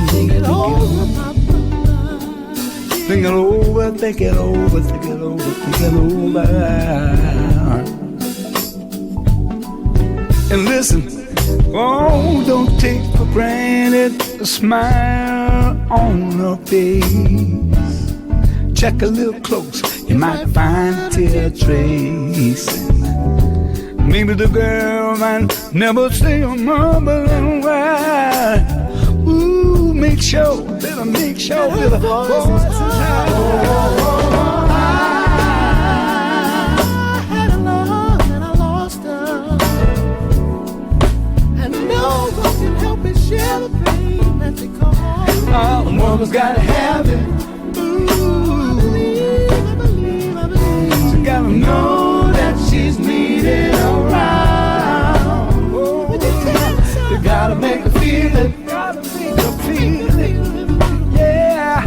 Think it over, my brother. Think it over, think it over, think it over, think it over. And listen, oh, don't take for granted the smile on her face. Check a little close, you might find a tear trace. Maybe the girl might never say a mumbling word. Ooh, make sure, better make sure that her voice is share the pain that they call. Oh, a woman's gotta have it. Ooh, I believe. She gotta know that she's needed around. Oh, you gotta make her feel it. Gotta make her feel it. Yeah,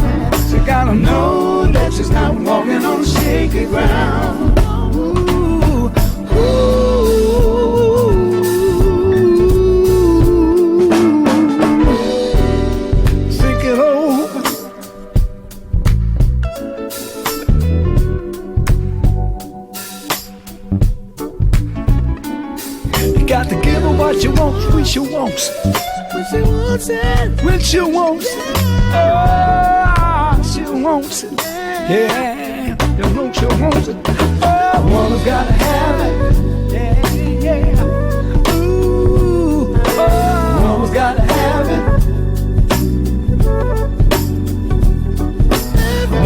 she gotta know that she's not walking on shaky ground. Ooh, ooh. Got to give her what she wants, when she wants it. When she wants it. When she wants it. Oh, she wants it. Yeah, you know she wants it. Oh, woman's gotta have it. Yeah. Ooh, oh, woman's gotta have it.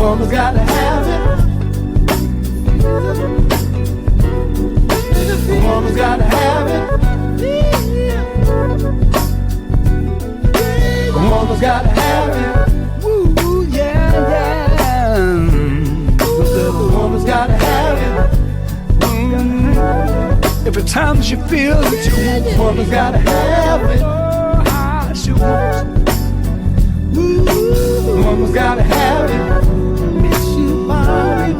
Woman's gotta have it. Woman's gotta have it. Woman's gotta have it. Woo, yeah. Woman's gotta have it. Every time she feels it, she wants. Woman's gotta have it. Oh, she wants. Woo, woman's gotta have it. Miss you, Bobby.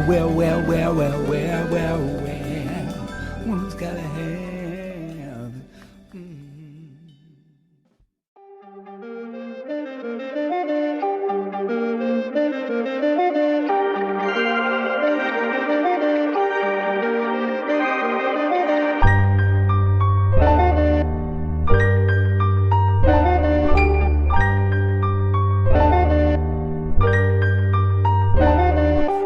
Well, woman's gotta have.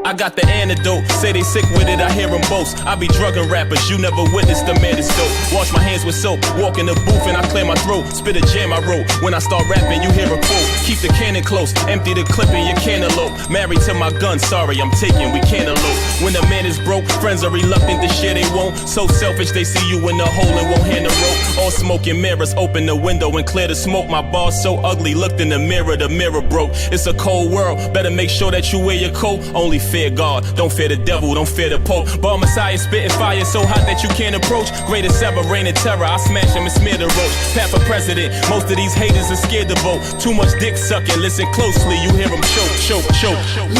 I got the antidote, say they sick with it, I hear them boast. I be drugging rappers, you never witnessed the man is dope. Wash my hands with soap, walk in the booth and I clear my throat. Spit a jam I wrote, when I start rapping you hear a quote. Keep the cannon close, empty the clip in your cantaloupe. Married to my gun, sorry I'm taking, we can't elope. When a man is broke, friends are reluctant to share, they won't. So selfish they see you in the hole and won't hand the rope. All smoke and mirrors, open the window and clear the smoke. My bar's so ugly, looked in the mirror broke. It's a cold world, better make sure that you wear your coat. Only fear God, don't fear the devil, don't fear the Pope. Bar Messiah spitting fire so hot that you can't approach. Greatest ever, reign of terror, I smash him and smear the roach. Papa president, most of these haters are scared to vote. Too much dick sucking, listen closely, you hear them choke.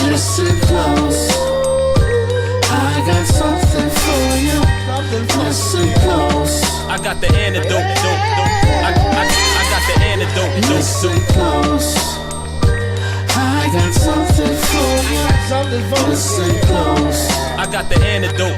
Listen close, I got something for you. Listen close, I got the antidote, I got the antidote. Listen close, I got something for you. Listen close, I got got the antidote.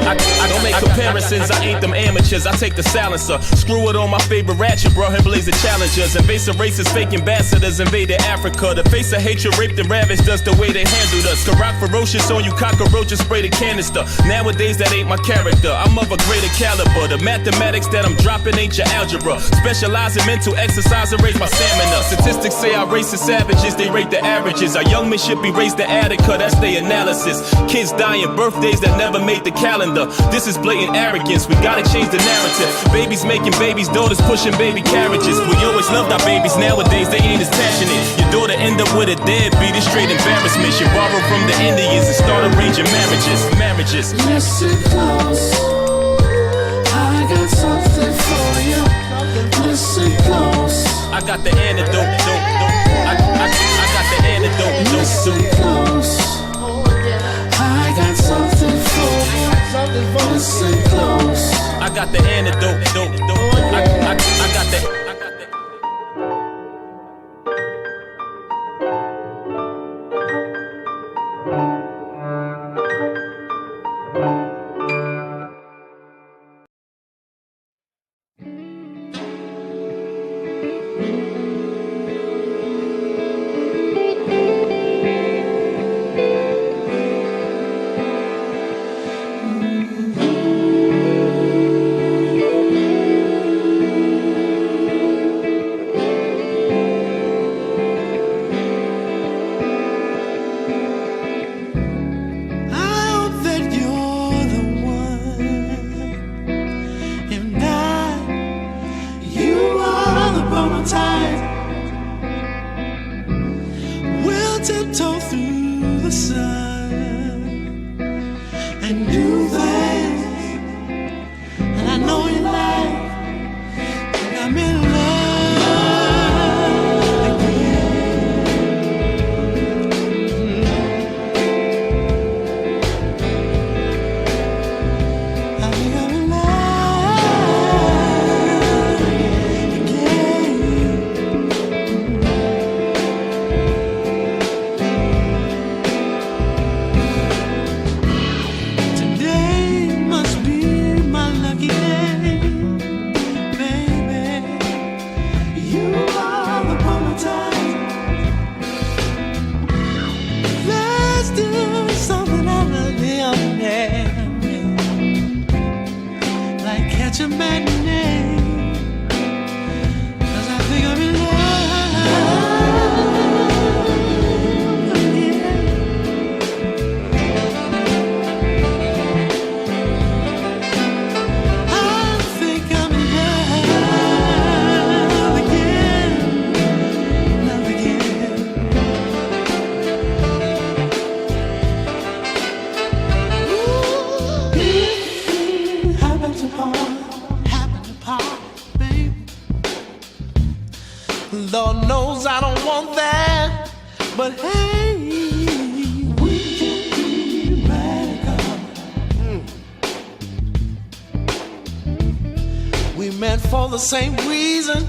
I don't make comparisons, I ain't them amateurs. I take the silencer, screw it on my favorite ratchet, bro, and blaze the challengers. Invasive racists, fake ambassadors, invaded Africa. The face of hatred, raped and ravaged us the way they handled us. Can rock ferocious on you cockroaches, spray the canister. Nowadays that ain't my character, I'm of a greater caliber. The mathematics that I'm dropping ain't your algebra. Specialize in mental exercise and raise my stamina. Statistics say our race is savages, they rate the averages. Our young men should be raised to Attica, that's their analysis. Kids dying, birthdays that never made the calendar. This is blatant arrogance, we gotta change the narrative. Babies making babies, daughters pushing baby carriages. We always loved our babies, nowadays they ain't as passionate. Your daughter end up with a deadbeat, it's straight embarrassment. You borrow from the Indians and start arranging marriages. Listen close, I got something for you. Listen close, I got the antidote. I got the antidote. Listen close, I got something for you. Listen close, I got the antidote. I got the. Lord knows I don't want that, but hey, we can be radical. We meant for the same reason.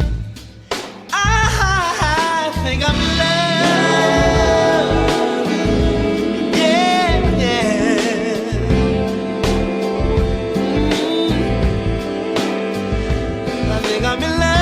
I think I'm in love. Yeah, yeah. I think I'm in love.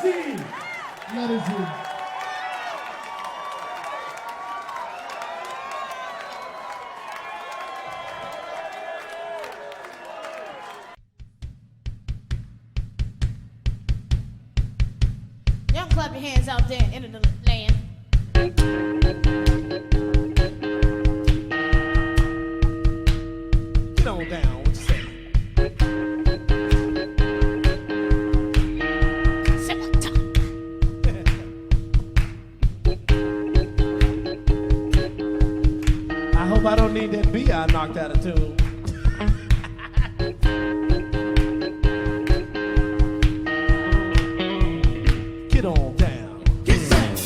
see. Let us see. Y'all clap your hands out there in the land. Get on down, what you say? I hope I don't need that B.I. knocked out of tune. Get on down. Get set.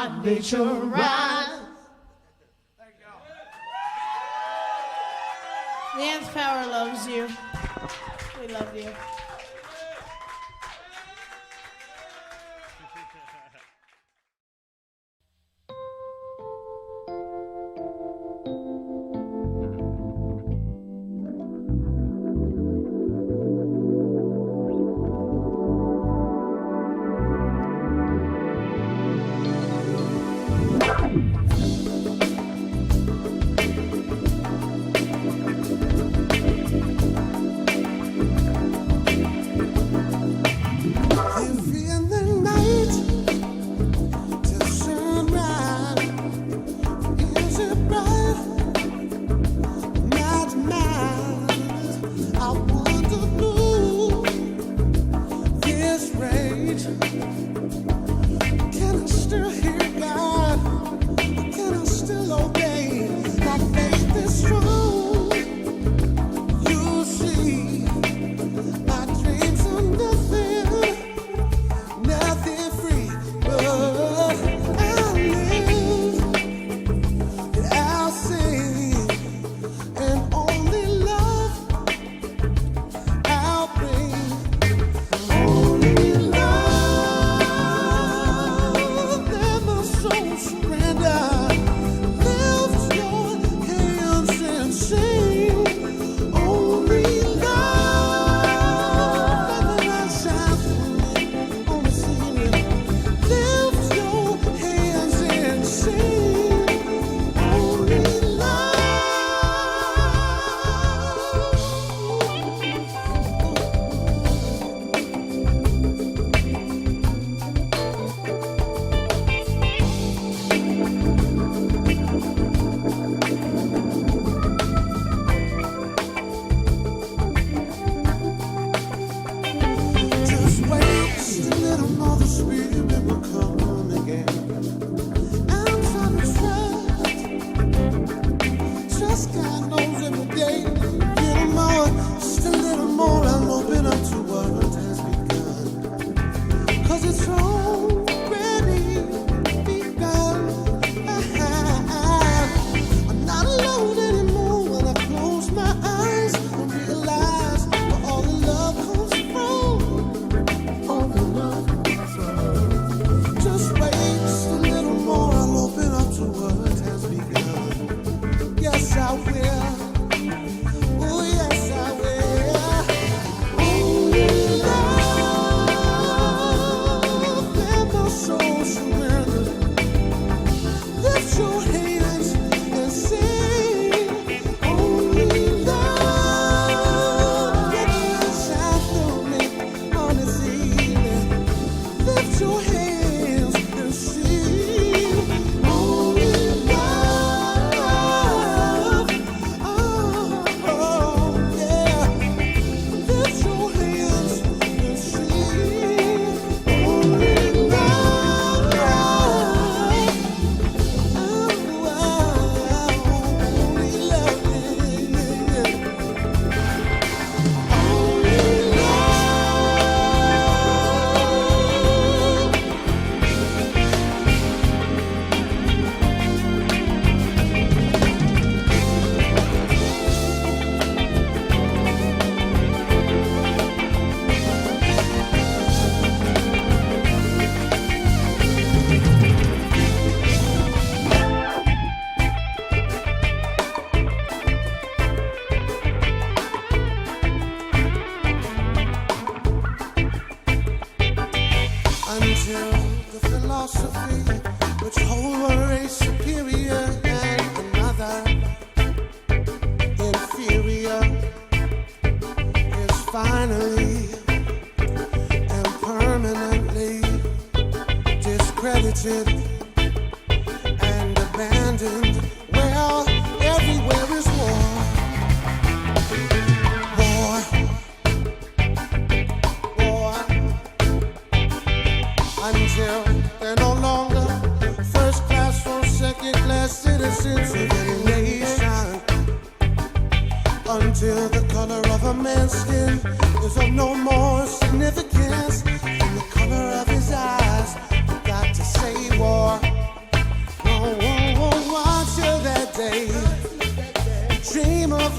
my nature rise. The Nth Power loves you. We love you.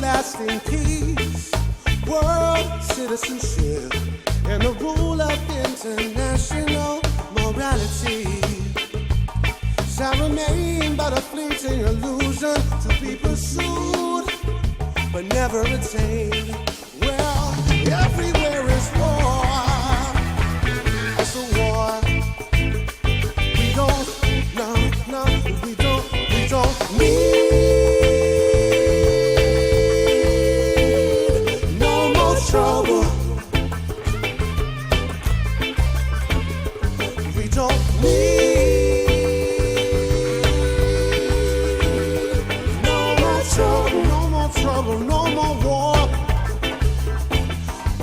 lasting peace, world citizenship, and the rule of international morality shall remain but a fleeting illusion to be pursued but never attained. Well, everywhere is war. It's a war. We don't need no more trouble. We don't need no more trouble, no more war.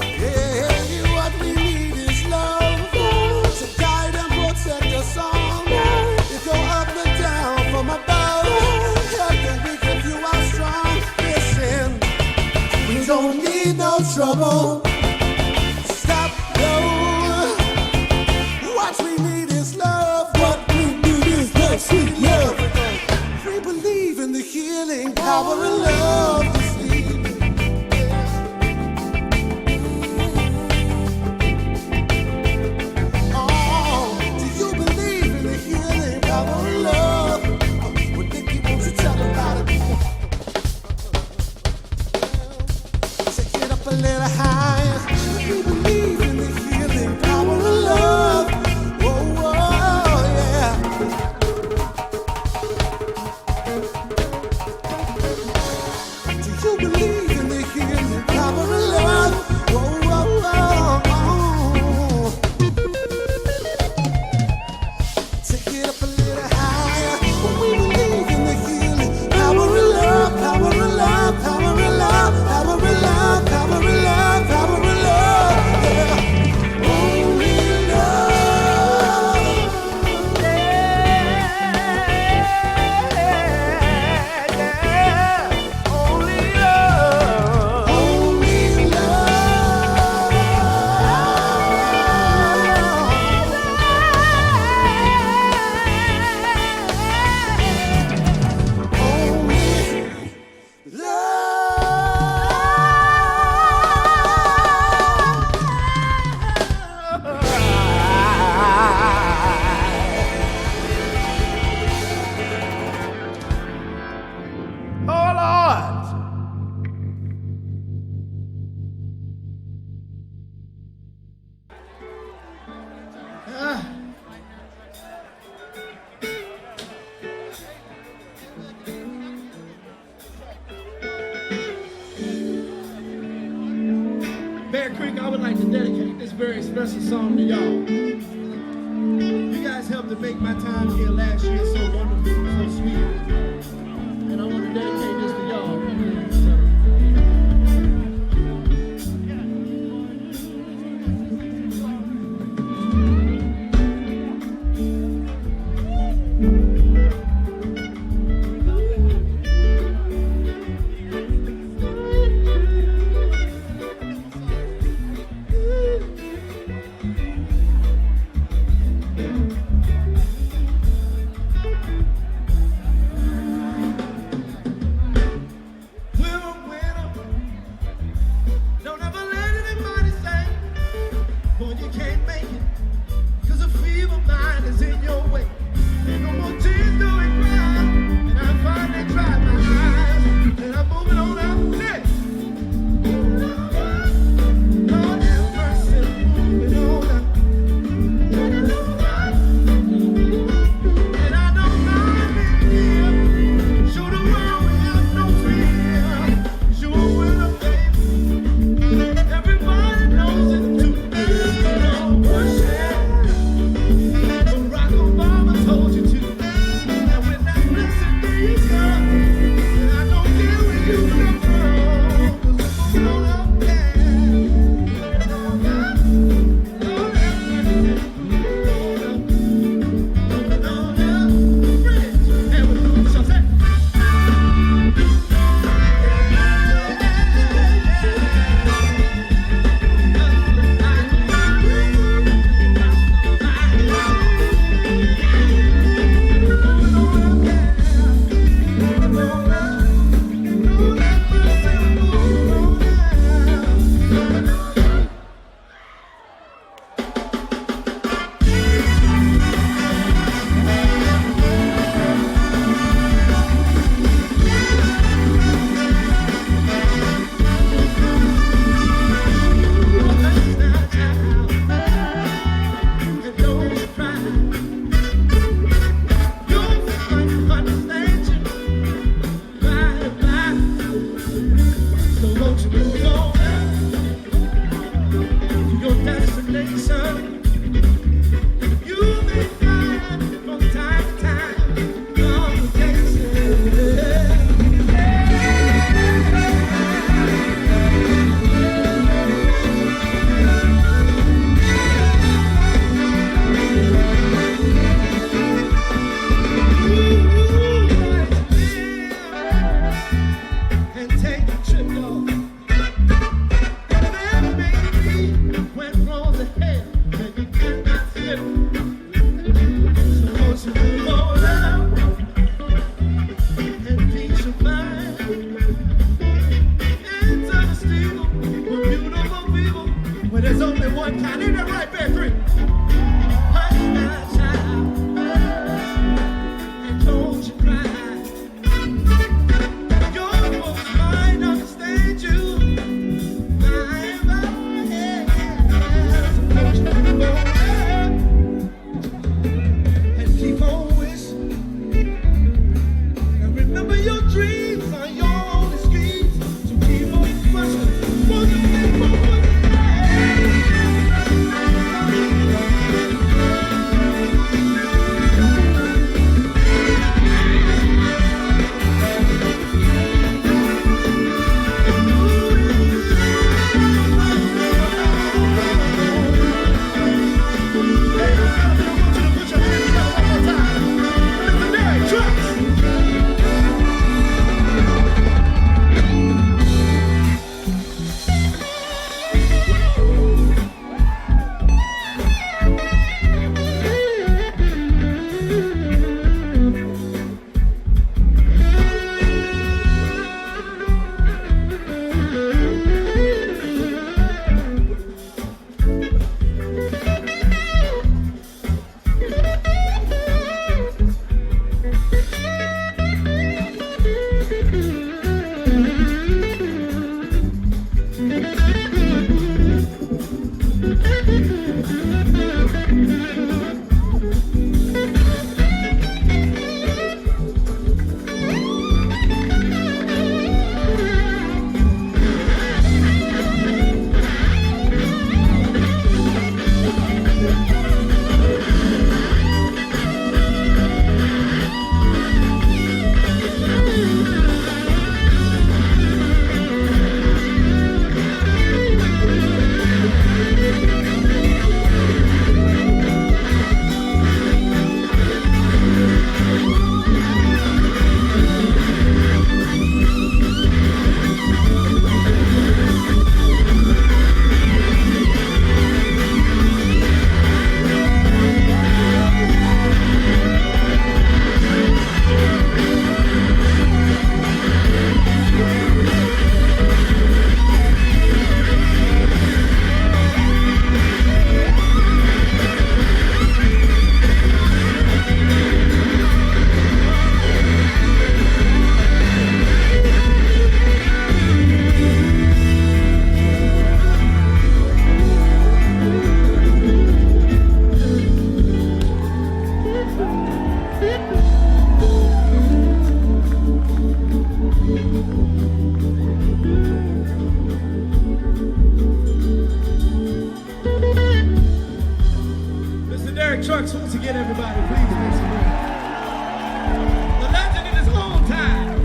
Yeah, what we need is love to guide and protect us all. If you're up and down from above, help the weak if you are strong. Listen, we don't need no trouble. Stop, no. What we need is love. What we need is love, sweet love. We believe in the healing power of love this evening. Oh, do you believe in the healing power of love? Well, Nikki, won't you tell about it? Take it up a little higher. We believe in the healing power of love. Oh, yeah. Do you believe in the healing power of love? Oh, oh, oh, oh. Take it up a little higher. We believe in the healing power of love, power of love, power of love, power of love, power of love, power of love. Yeah. Only love. Yeah. Only love. Only Oh, Lord. Bear Creek, I would like to dedicate this very special song to y'all. You guys helped to make my time here last year so wonderful, so sweet. And I want to dedicate this to y'all. trip, y'all. Then baby went from the hell that you cannot slip. So won't you move on out and peace your mind? It's understandable for beautiful people, but there's only one kind. Ain't that right, Bear 3? Hush my child and don't you cry. Your folks might understand you. And keep on wishing. And remember your dreams are your only streets. So keep on pushing. Won't you keep on pushing? Trucks once again, everybody, please make some noise. The legend in his own time.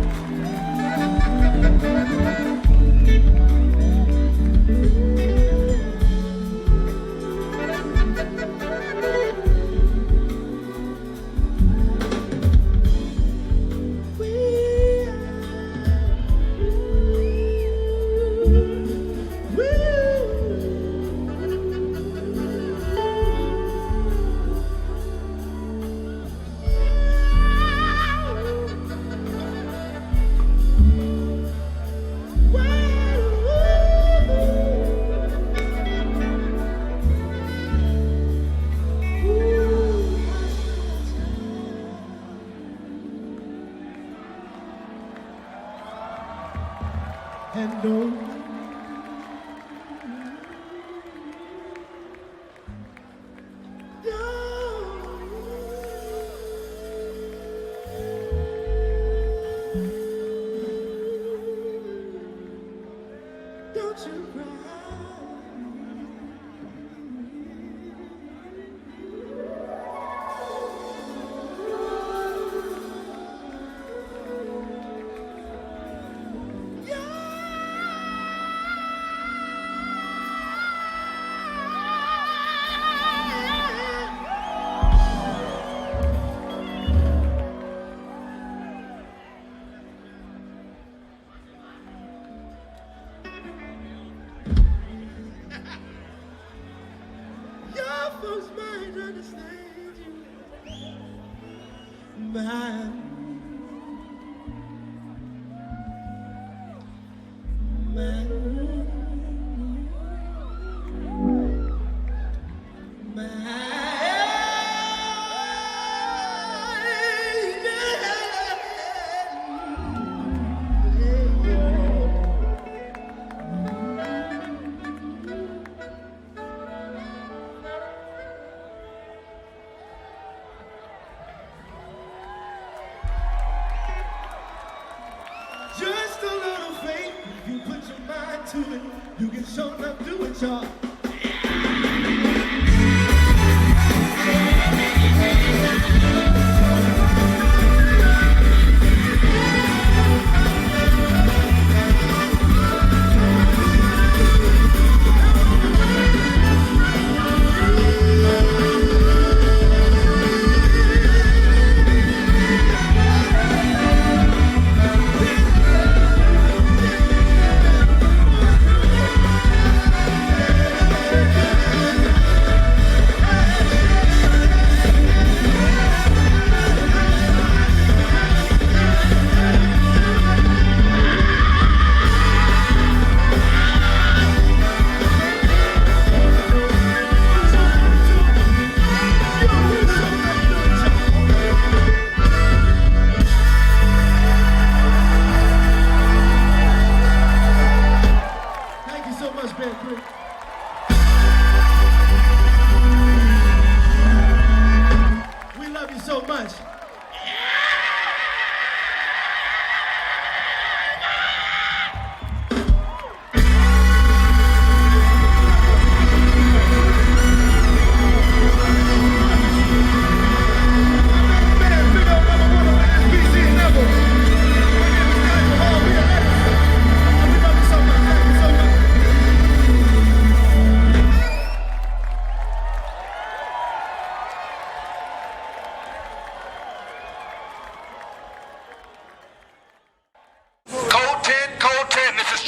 And don't you cry. Just a little faith, if you put your mind to it, you can show enough do it, y'all.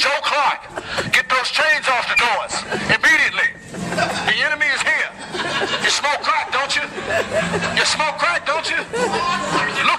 Joe Clark, get those chains off the doors immediately. The enemy is here. You smoke crack, don't you? You smoke crack, don't you? Look